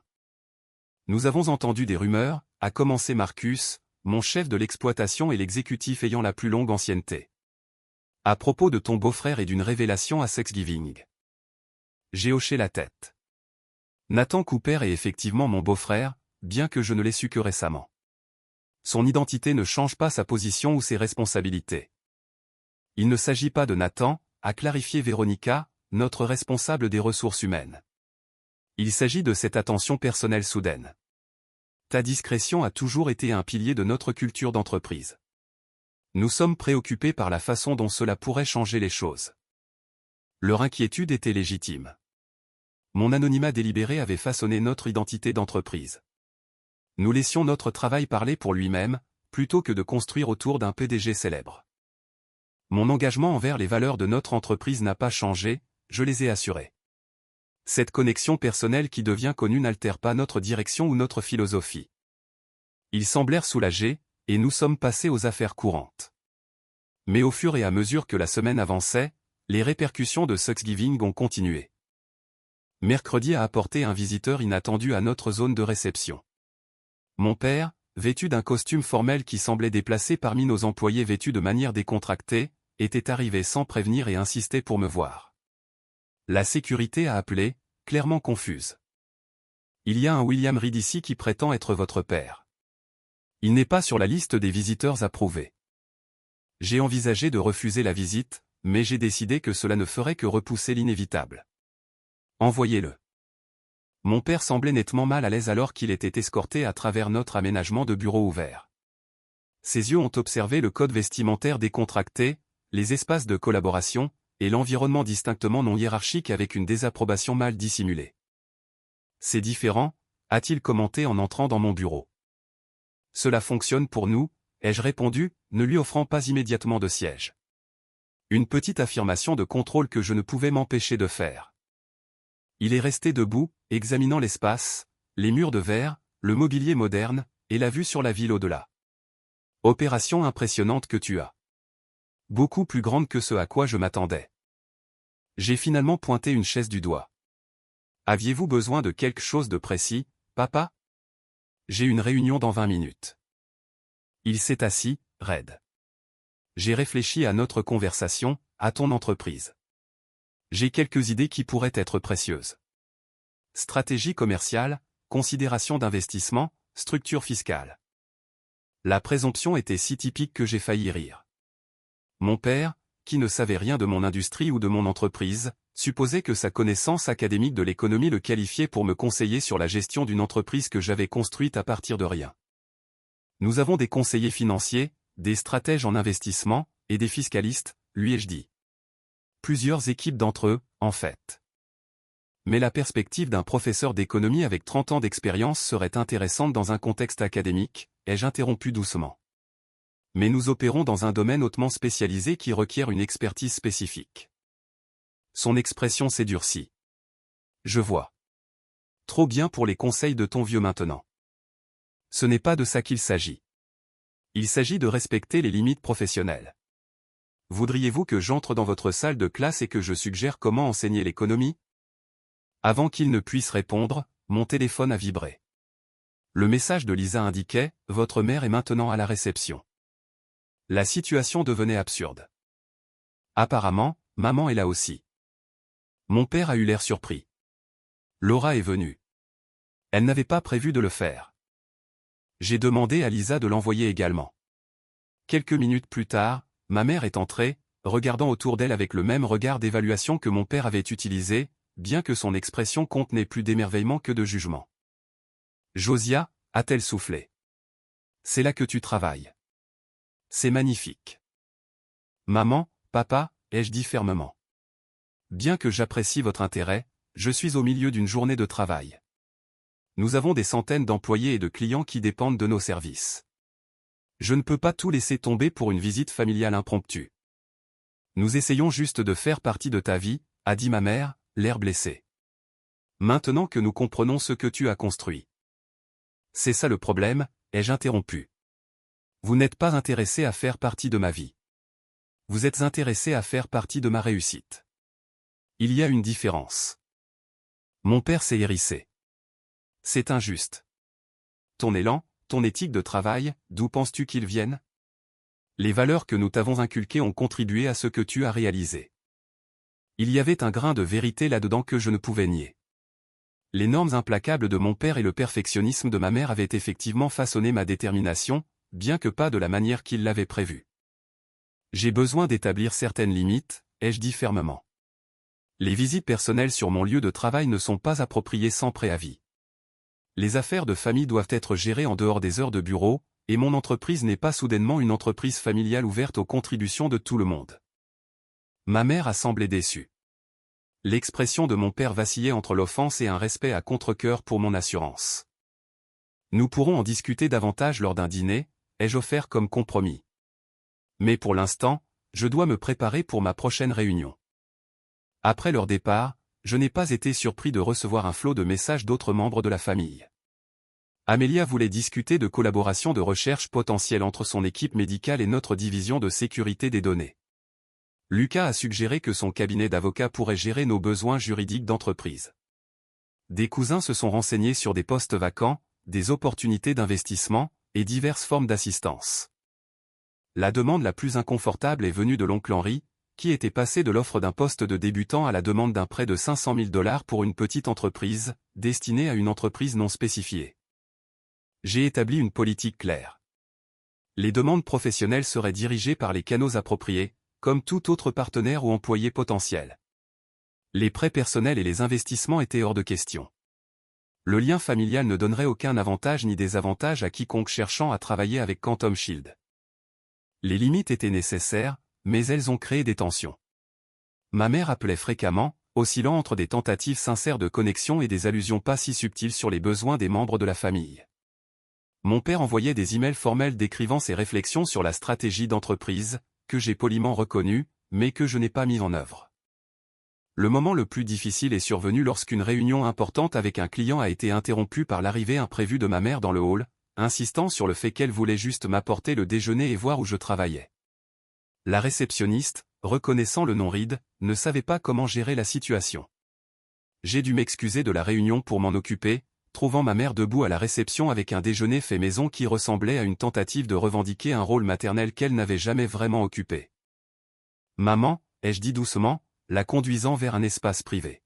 Nous avons entendu des rumeurs, a commencé Marcus, mon chef de l'exploitation et l'exécutif ayant la plus longue ancienneté. À propos de ton beau-frère et d'une révélation à Thanksgiving. J'ai hoché la tête. Nathan Cooper est effectivement mon beau-frère, bien que je ne l'ai su que récemment. Son identité ne change pas sa position ou ses responsabilités. Il ne s'agit pas de Nathan, a clarifié Véronica, notre responsable des ressources humaines. Il s'agit de cette attention personnelle soudaine. Ta discrétion a toujours été un pilier de notre culture d'entreprise. Nous sommes préoccupés par la façon dont cela pourrait changer les choses. Leur inquiétude était légitime. Mon anonymat délibéré avait façonné notre identité d'entreprise. Nous laissions notre travail parler pour lui-même, plutôt que de construire autour d'un PDG célèbre. Mon engagement envers les valeurs de notre entreprise n'a pas changé, je les ai assurées. Cette connexion personnelle qui devient connue n'altère pas notre direction ou notre philosophie. Ils semblèrent soulagés, et nous sommes passés aux affaires courantes. Mais au fur et à mesure que la semaine avançait, les répercussions de Thanksgiving ont continué. Mercredi a apporté un visiteur inattendu à notre zone de réception. Mon père, vêtu d'un costume formel qui semblait déplacé parmi nos employés vêtus de manière décontractée, était arrivé sans prévenir et insistait pour me voir. La sécurité a appelé, clairement confuse. Il y a un William Reed ici qui prétend être votre père. Il n'est pas sur la liste des visiteurs approuvés. J'ai envisagé de refuser la visite, mais j'ai décidé que cela ne ferait que repousser l'inévitable. Envoyez-le. Mon père semblait nettement mal à l'aise alors qu'il était escorté à travers notre aménagement de bureau ouvert. Ses yeux ont observé le code vestimentaire décontracté, les espaces de collaboration, et l'environnement distinctement non hiérarchique avec une désapprobation mal dissimulée. C'est différent, a-t-il commenté en entrant dans mon bureau. Cela fonctionne pour nous, ai-je répondu, ne lui offrant pas immédiatement de siège. Une petite affirmation de contrôle que je ne pouvais m'empêcher de faire. Il est resté debout, examinant l'espace, les murs de verre, le mobilier moderne, et la vue sur la ville au-delà. Opération impressionnante que tu as. Beaucoup plus grande que ce à quoi je m'attendais. J'ai finalement pointé une chaise du doigt. Aviez-vous besoin de quelque chose de précis, papa? J'ai une réunion dans 20 minutes. Il s'est assis, raide. J'ai réfléchi à notre conversation, à ton entreprise. J'ai quelques idées qui pourraient être précieuses. Stratégie commerciale, considération d'investissement, structure fiscale. La présomption était si typique que j'ai failli rire. Mon père, qui ne savait rien de mon industrie ou de mon entreprise, supposait que sa connaissance académique de l'économie le qualifiait pour me conseiller sur la gestion d'une entreprise que j'avais construite à partir de rien. Nous avons des conseillers financiers, des stratèges en investissement, et des fiscalistes, lui ai-je dit. Plusieurs équipes d'entre eux, en fait. Mais la perspective d'un professeur d'économie avec 30 ans d'expérience serait intéressante dans un contexte académique, ai-je interrompu doucement. Mais nous opérons dans un domaine hautement spécialisé qui requiert une expertise spécifique. Son expression s'est durcie. Je vois. Trop bien pour les conseils de ton vieux maintenant. Ce n'est pas de ça qu'il s'agit. Il s'agit de respecter les limites professionnelles. Voudriez-vous que j'entre dans votre salle de classe et que je suggère comment enseigner l'économie? Avant qu'il ne puisse répondre, mon téléphone a vibré. Le message de Lisa indiquait « Votre mère est maintenant à la réception ». La situation devenait absurde. Apparemment, maman est là aussi. Mon père a eu l'air surpris. Laura est venue. Elle n'avait pas prévu de le faire. J'ai demandé à Lisa de l'envoyer également. Quelques minutes plus tard, ma mère est entrée, regardant autour d'elle avec le même regard d'évaluation que mon père avait utilisé, bien que son expression contenait plus d'émerveillement que de jugement. Josia, a-t-elle soufflé. C'est là que tu travailles. C'est magnifique. Maman, papa, ai-je dit fermement. Bien que j'apprécie votre intérêt, je suis au milieu d'une journée de travail. Nous avons des centaines d'employés et de clients qui dépendent de nos services. Je ne peux pas tout laisser tomber pour une visite familiale impromptue. Nous essayons juste de faire partie de ta vie, a dit ma mère, l'air blessé. Maintenant que nous comprenons ce que tu as construit. C'est ça le problème, ai-je interrompu. Vous n'êtes pas intéressé à faire partie de ma vie. Vous êtes intéressé à faire partie de ma réussite. Il y a une différence. Mon père s'est hérissé. C'est injuste. Ton élan, ton éthique de travail, d'où penses-tu qu'ils viennent? Les valeurs que nous t'avons inculquées ont contribué à ce que tu as réalisé. Il y avait un grain de vérité là-dedans que je ne pouvais nier. Les normes implacables de mon père et le perfectionnisme de ma mère avaient effectivement façonné ma détermination, bien que pas de la manière qu'ils l'avaient prévu. J'ai besoin d'établir certaines limites, ai-je dit fermement. Les visites personnelles sur mon lieu de travail ne sont pas appropriées sans préavis. Les affaires de famille doivent être gérées en dehors des heures de bureau, et mon entreprise n'est pas soudainement une entreprise familiale ouverte aux contributions de tout le monde. Ma mère a semblé déçue. L'expression de mon père vacillait entre l'offense et un respect à contre-cœur pour mon assurance. Nous pourrons en discuter davantage lors d'un dîner, ai-je offert comme compromis. Mais pour l'instant, je dois me préparer pour ma prochaine réunion. Après leur départ, je n'ai pas été surpris de recevoir un flot de messages d'autres membres de la famille. Amélia voulait discuter de collaboration de recherche potentielle entre son équipe médicale et notre division de sécurité des données. Lucas a suggéré que son cabinet d'avocats pourrait gérer nos besoins juridiques d'entreprise. Des cousins se sont renseignés sur des postes vacants, des opportunités d'investissement, et diverses formes d'assistance. La demande la plus inconfortable est venue de l'oncle Henri, qui était passé de l'offre d'un poste de débutant à la demande d'un prêt de 500 000 $ pour une petite entreprise, destinée à une entreprise non spécifiée. J'ai établi une politique claire. Les demandes professionnelles seraient dirigées par les canaux appropriés, comme tout autre partenaire ou employé potentiel. Les prêts personnels et les investissements étaient hors de question. Le lien familial ne donnerait aucun avantage ni désavantage à quiconque cherchant à travailler avec Quantum Shield. Les limites étaient nécessaires, mais elles ont créé des tensions. Ma mère appelait fréquemment, oscillant entre des tentatives sincères de connexion et des allusions pas si subtiles sur les besoins des membres de la famille. Mon père envoyait des emails formels décrivant ses réflexions sur la stratégie d'entreprise, que j'ai poliment reconnu, mais que je n'ai pas mis en œuvre. Le moment le plus difficile est survenu lorsqu'une réunion importante avec un client a été interrompue par l'arrivée imprévue de ma mère dans le hall, insistant sur le fait qu'elle voulait juste m'apporter le déjeuner et voir où je travaillais. La réceptionniste, reconnaissant le non-ride, ne savait pas comment gérer la situation. J'ai dû m'excuser de la réunion pour m'en occuper, trouvant ma mère debout à la réception avec un déjeuner fait maison qui ressemblait à une tentative de revendiquer un rôle maternel qu'elle n'avait jamais vraiment occupé. « Maman », ai-je dit doucement, la conduisant vers un espace privé.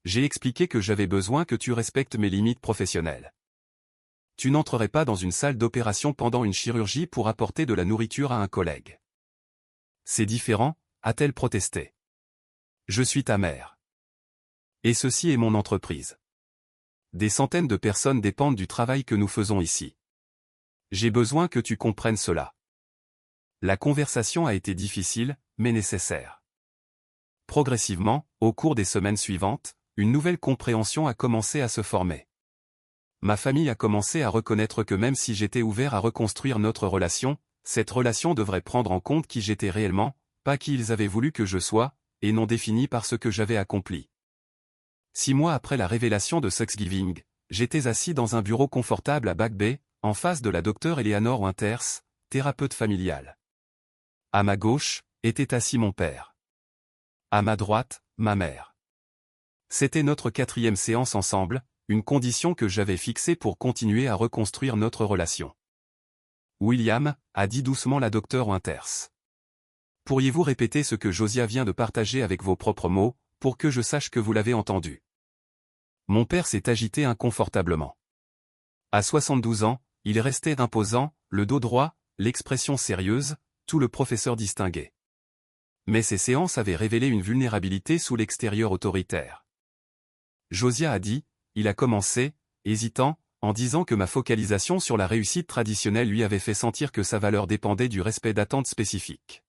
J'ai expliqué que j'avais besoin que tu respectes mes limites professionnelles. Tu n'entrerais pas dans une salle d'opération pendant une chirurgie pour apporter de la nourriture à un collègue. C'est différent, a-t-elle protesté. Je suis ta mère. Et ceci est mon entreprise. Des centaines de personnes dépendent du travail que nous faisons ici. J'ai besoin que tu comprennes cela. La conversation a été difficile, mais nécessaire. Progressivement, au cours des semaines suivantes, une nouvelle compréhension a commencé à se former. Ma famille a commencé à reconnaître que même si j'étais ouvert à reconstruire notre relation, cette relation devrait prendre en compte qui j'étais réellement, pas qui ils avaient voulu que je sois, et non défini par ce que j'avais accompli. 6 mois après la révélation de Thanksgiving, j'étais assis dans un bureau confortable à Back Bay, en face de la docteure Eleanor Winters, thérapeute familiale. À ma gauche, était assis mon père. À ma droite, ma mère. C'était notre 4e séance ensemble, une condition que j'avais fixée pour continuer à reconstruire notre relation. William, a dit doucement la docteure Winters. Pourriez-vous répéter ce que Josiah vient de partager avec vos propres mots, pour que je sache que vous l'avez entendu? Mon père s'est agité inconfortablement. À 72 ans, il restait imposant, le dos droit, l'expression sérieuse, tout le professeur distingué. Mais ces séances avaient révélé une vulnérabilité sous l'extérieur autoritaire. Josiah a dit, il a commencé, hésitant, en disant que ma focalisation sur la réussite traditionnelle lui avait fait sentir que sa valeur dépendait du respect d'attentes spécifiques.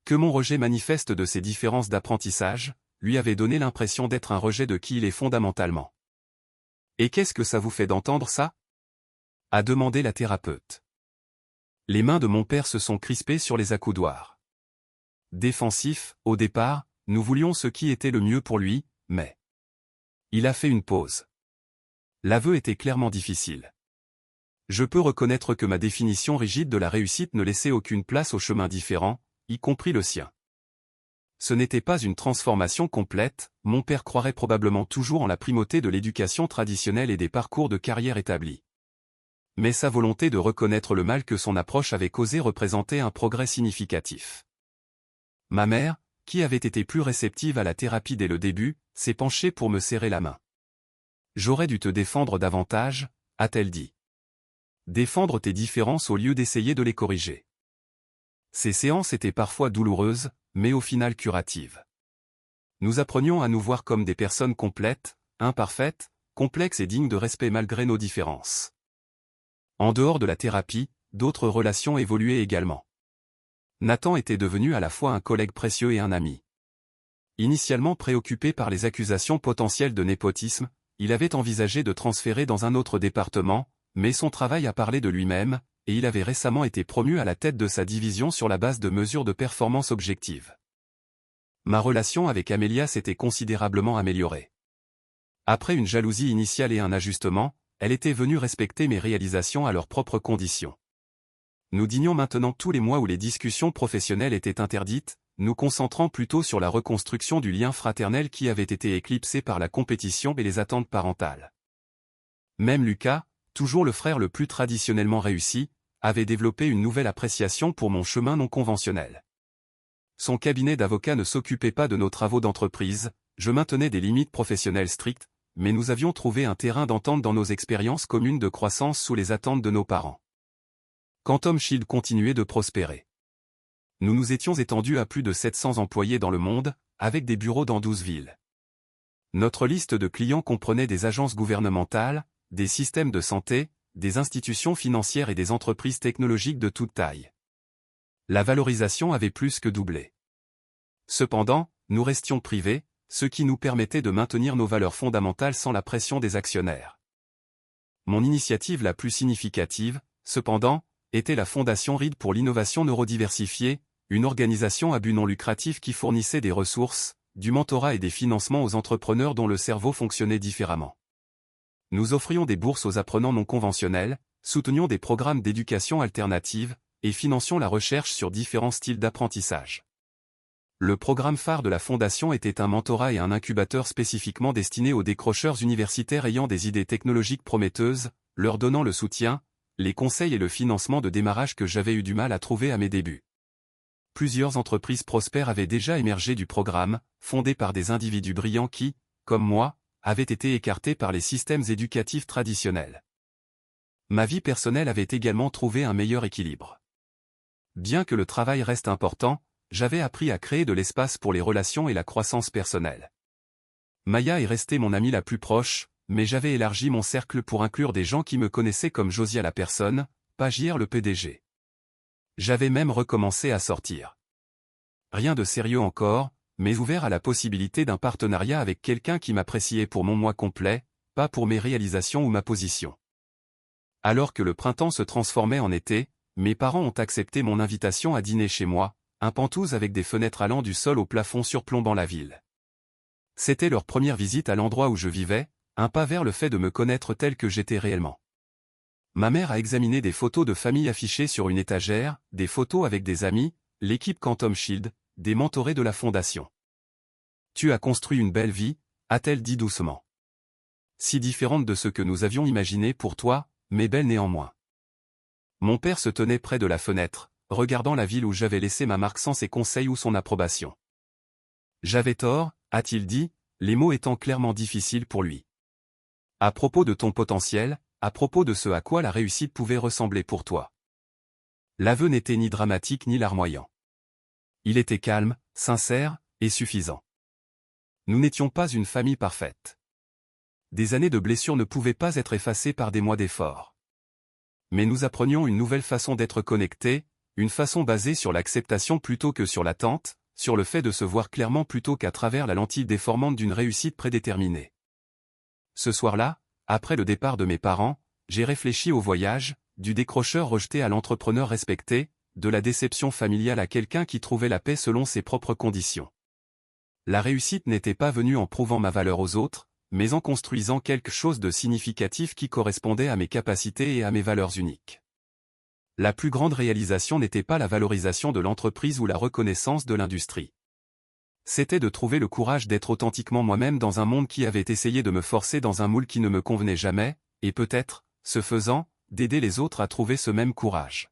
Que mon rejet manifeste de ces différences d'apprentissage, lui avait donné l'impression d'être un rejet de qui il est fondamentalement. « Et qu'est-ce que ça vous fait d'entendre ça ?» a demandé la thérapeute. Les mains de mon père se sont crispées sur les accoudoirs. Défensif, au départ, nous voulions ce qui était le mieux pour lui, mais... Il a fait une pause. L'aveu était clairement difficile. Je peux reconnaître que ma définition rigide de la réussite ne laissait aucune place aux chemins différents, y compris le sien. Ce n'était pas une transformation complète, mon père croirait probablement toujours en la primauté de l'éducation traditionnelle et des parcours de carrière établis. mais sa volonté de reconnaître le mal que son approche avait causé représentait un progrès significatif. Ma mère, qui avait été plus réceptive à la thérapie dès le début, s'est penchée pour me serrer la main. « J'aurais dû te défendre davantage », a-t-elle dit. Défendre tes différences au lieu d'essayer de les corriger. Ces séances étaient parfois douloureuses, mais au final curatives. Nous apprenions à nous voir comme des personnes complètes, imparfaites, complexes et dignes de respect malgré nos différences. En dehors de la thérapie, d'autres relations évoluaient également. Nathan était devenu à la fois un collègue précieux et un ami. Initialement préoccupé par les accusations potentielles de népotisme, il avait envisagé de transférer dans un autre département, mais son travail a parlé de lui-même, et il avait récemment été promu à la tête de sa division sur la base de mesures de performance objectives. Ma relation avec Amélia s'était considérablement améliorée. Après une jalousie initiale et un ajustement, elle était venue respecter mes réalisations à leurs propres conditions. Nous dînions maintenant tous les mois où les discussions professionnelles étaient interdites, nous concentrant plutôt sur la reconstruction du lien fraternel qui avait été éclipsé par la compétition et les attentes parentales. Même Lucas, toujours le frère le plus traditionnellement réussi, avait développé une nouvelle appréciation pour mon chemin non conventionnel. Son cabinet d'avocat ne s'occupait pas de nos travaux d'entreprise, je maintenais des limites professionnelles strictes, mais nous avions trouvé un terrain d'entente dans nos expériences communes de croissance sous les attentes de nos parents. Quantum Shield continuait de prospérer. Nous nous étions étendus à plus de 700 employés dans le monde, avec des bureaux dans 12 villes. Notre liste de clients comprenait des agences gouvernementales, des systèmes de santé, des institutions financières et des entreprises technologiques de toute taille. La valorisation avait plus que doublé. Cependant, nous restions privés, ce qui nous permettait de maintenir nos valeurs fondamentales sans la pression des actionnaires. Mon initiative la plus significative, cependant, était la Fondation RID pour l'innovation neurodiversifiée, une organisation à but non lucratif qui fournissait des ressources, du mentorat et des financements aux entrepreneurs dont le cerveau fonctionnait différemment. Nous offrions des bourses aux apprenants non conventionnels, soutenions des programmes d'éducation alternative, et financions la recherche sur différents styles d'apprentissage. Le programme phare de la Fondation était un mentorat et un incubateur spécifiquement destinés aux décrocheurs universitaires ayant des idées technologiques prometteuses, leur donnant le soutien, les conseils et le financement de démarrage que j'avais eu du mal à trouver à mes débuts. Plusieurs entreprises prospères avaient déjà émergé du programme, fondées par des individus brillants qui, comme moi, avaient été écartés par les systèmes éducatifs traditionnels. Ma vie personnelle avait également trouvé un meilleur équilibre. Bien que le travail reste important, j'avais appris à créer de l'espace pour les relations et la croissance personnelle. Maya est restée mon amie la plus proche, mais j'avais élargi mon cercle pour inclure des gens qui me connaissaient comme Josia la personne, pas JR le PDG. J'avais même recommencé à sortir. Rien de sérieux encore, mais ouvert à la possibilité d'un partenariat avec quelqu'un qui m'appréciait pour mon moi complet, pas pour mes réalisations ou ma position. Alors que le printemps se transformait en été, mes parents ont accepté mon invitation à dîner chez moi, un penthouse avec des fenêtres allant du sol au plafond surplombant la ville. C'était leur première visite à l'endroit où je vivais, un pas vers le fait de me connaître tel que j'étais réellement. Ma mère a examiné des photos de famille affichées sur une étagère, des photos avec des amis, l'équipe Quantum Shield, des mentorés de la fondation. « Tu as construit une belle vie », a-t-elle dit doucement. « Si différente de ce que nous avions imaginé pour toi, mais belle néanmoins. » Mon père se tenait près de la fenêtre, regardant la ville où j'avais laissé ma marque sans ses conseils ou son approbation. « J'avais tort », a-t-il dit, les mots étant clairement difficiles pour lui. « À propos de ton potentiel, à propos de ce à quoi la réussite pouvait ressembler pour toi. » L'aveu n'était ni dramatique ni larmoyant. Il était calme, sincère, et suffisant. Nous n'étions pas une famille parfaite. Des années de blessures ne pouvaient pas être effacées par des mois d'efforts. Mais nous apprenions une nouvelle façon d'être connectés, une façon basée sur l'acceptation plutôt que sur l'attente, sur le fait de se voir clairement plutôt qu'à travers la lentille déformante d'une réussite prédéterminée. Ce soir-là, après le départ de mes parents, j'ai réfléchi au voyage, du décrocheur rejeté à l'entrepreneur respecté, de la déception familiale à quelqu'un qui trouvait la paix selon ses propres conditions. La réussite n'était pas venue en prouvant ma valeur aux autres, mais en construisant quelque chose de significatif qui correspondait à mes capacités et à mes valeurs uniques. La plus grande réalisation n'était pas la valorisation de l'entreprise ou la reconnaissance de l'industrie. C'était de trouver le courage d'être authentiquement moi-même dans un monde qui avait essayé de me forcer dans un moule qui ne me convenait jamais, et peut-être, ce faisant, d'aider les autres à trouver ce même courage.